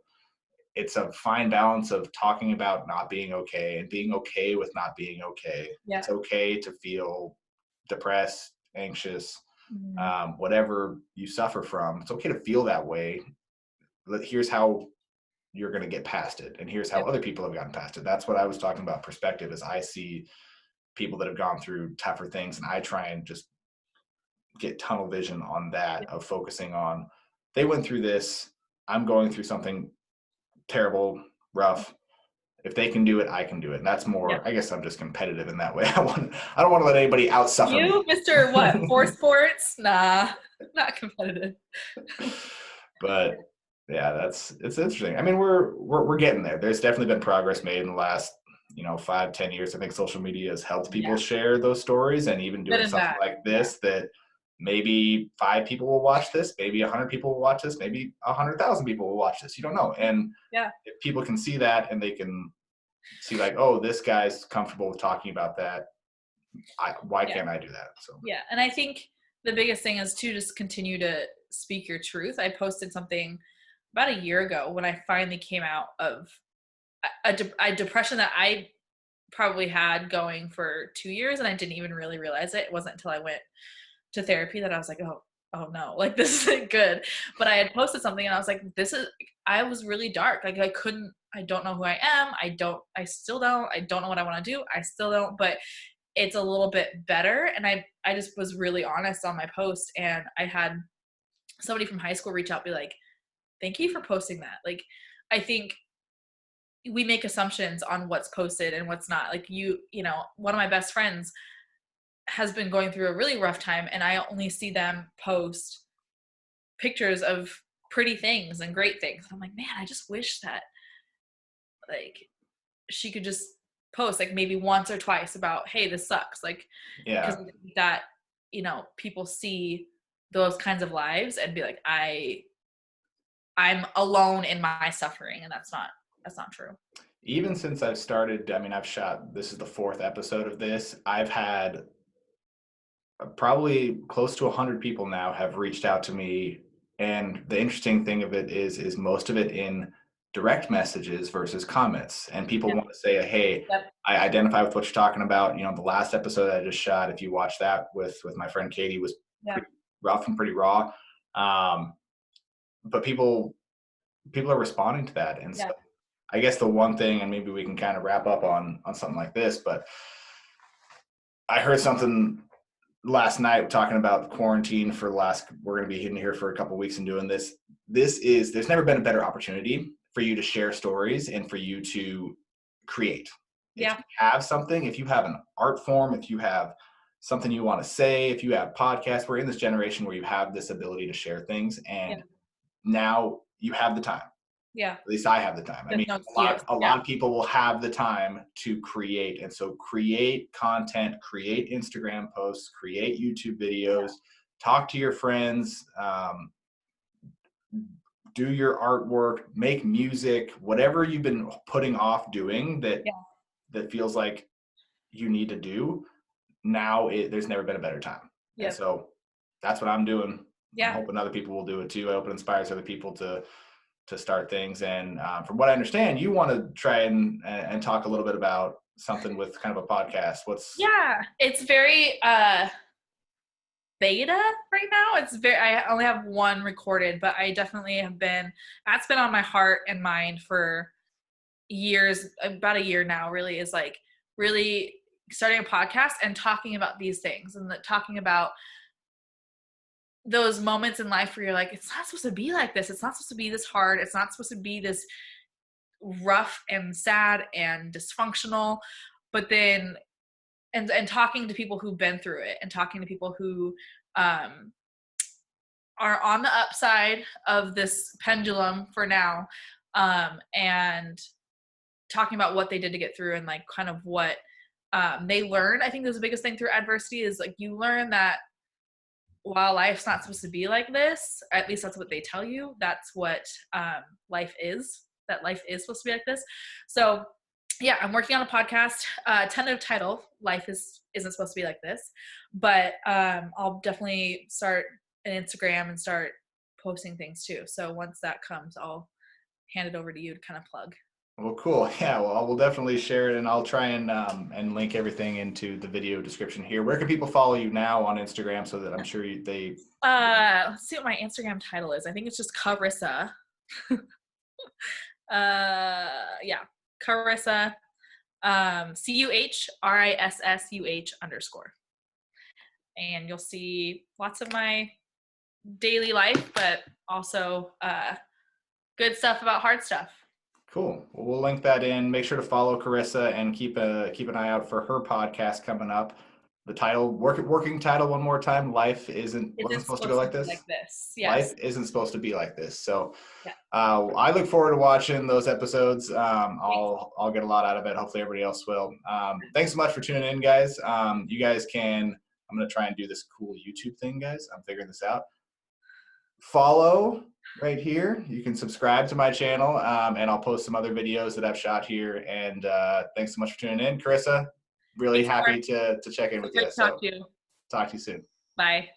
it's a fine balance of talking about not being okay and being okay with not being okay. Yeah. It's okay to feel depressed, anxious, whatever you suffer from. It's okay to feel that way. Here's how you're going to get past it, and here's how other people have gotten past it. That's what I was talking about. Perspective is, I see people that have gone through tougher things, and I try and just get tunnel vision on that, of focusing on, they went through this, I'm going through something terrible, rough. If they can do it, I can do it. And that's more, I guess I'm just competitive in that way. I don't want to let anybody out suffer you, me. Mr. What? For sports? Nah, not competitive. But yeah, it's interesting. I mean, we're getting there. There's definitely been progress made in the last 5-10 years. I think social media has helped people share those stories, and even doing something like this that maybe 5 people will watch this, maybe 100 people will watch this, maybe 100,000 people will watch this. You don't know. And Yeah. if people can see that and they can see like, oh, this guy's comfortable with talking about that, why can't I do that? So yeah, and I think the biggest thing is to just continue to speak your truth. I posted something about a year ago when I finally came out of a depression that I probably had going for 2 years, and I didn't even really realize it. It wasn't until I went to therapy that I was like, oh no, like this isn't good. But I had posted something and I was like, I was really dark. Like I don't know who I am. I don't know what I want to do. I still don't, but it's a little bit better. And I just was really honest on my post, and I had somebody from high school reach out, be like, thank you for posting that. Like, I think we make assumptions on what's posted and what's not. Like you know, one of my best friends has been going through a really rough time, and I only see them post pictures of pretty things and great things. I'm like, man, I just wish that like she could just post like maybe once or twice about, hey, this sucks. Like, because that, you know, people see those kinds of lives and be like, I'm alone in my suffering, and that's not true. Even since I've started, I mean, this is the 4th episode of this. I've had probably close to 100 people now have reached out to me. And the interesting thing of it is most of it in direct messages versus comments. And people want to say, hey, I identify with what you're talking about. You know, the last episode I just shot, if you watch that with my friend Katie, was pretty rough and pretty raw. But people are responding to that. And so I guess the one thing, and maybe we can kind of wrap up on something like this, but I heard something last night talking about quarantine we're going to be in here for a couple of weeks and doing this. There's never been a better opportunity for you to share stories and for you to create. If you have something, if you have an art form, if you have something you want to say, if you have podcasts, we're in this generation where you have this ability to share things, and now you have the time. Yeah. At least I have the time. I mean, a lot of people will have the time to create. And so create content, create Instagram posts, create YouTube videos, talk to your friends, do your artwork, make music, whatever you've been putting off doing that feels like you need to do. Now there's never been a better time. And so that's what I'm doing. I'm hoping other people will do it too. I hope it inspires other people to start things. And from what I understand, you want to try and talk a little bit about something with kind of a podcast. It's very beta right now. I only have one recorded, but I definitely that's been on my heart and mind for years, about a year now, really, is like really starting a podcast and talking about these things, and talking about those moments in life where you're like, it's not supposed to be like this. It's not supposed to be this hard. It's not supposed to be this rough and sad and dysfunctional. But then, and talking to people who've been through it, and talking to people who are on the upside of this pendulum for now, and talking about what they did to get through, and like kind of what they learned. I think the biggest thing through adversity is like you learn that while life's not supposed to be like this, or at least that's what they tell you, that's what life is, that life is supposed to be like this. So yeah, I'm working on a podcast, tentative title, Life Isn't Supposed to Be Like This, but I'll definitely start an Instagram and start posting things too. So once that comes, I'll hand it over to you to kind of plug. Well, cool. Yeah, well, we'll definitely share it, and I'll try and link everything into the video description here. Where can people follow you now on Instagram, so that I'm sure they... Let's see what my Instagram title is. I think it's just Carissa. Carissa, CUHRISSUH_. And you'll see lots of my daily life, but also good stuff about hard stuff. Cool. Well, we'll link that in. Make sure to follow Carissa and keep an eye out for her podcast coming up. The title, working title one more time, Life wasn't supposed to go like this. Yes. Life isn't supposed to be like this. So I look forward to watching those episodes. I'll get a lot out of it. Hopefully everybody else will. Thanks so much for tuning in, guys. You guys can I'm going to try and do this cool YouTube thing, guys. I'm figuring this out. Follow right here. You can subscribe to my channel, and I'll post some other videos that I've shot here. And thanks so much for tuning in. Carissa, really happy to check in with you. Great to talk to you. Talk to you soon. Bye.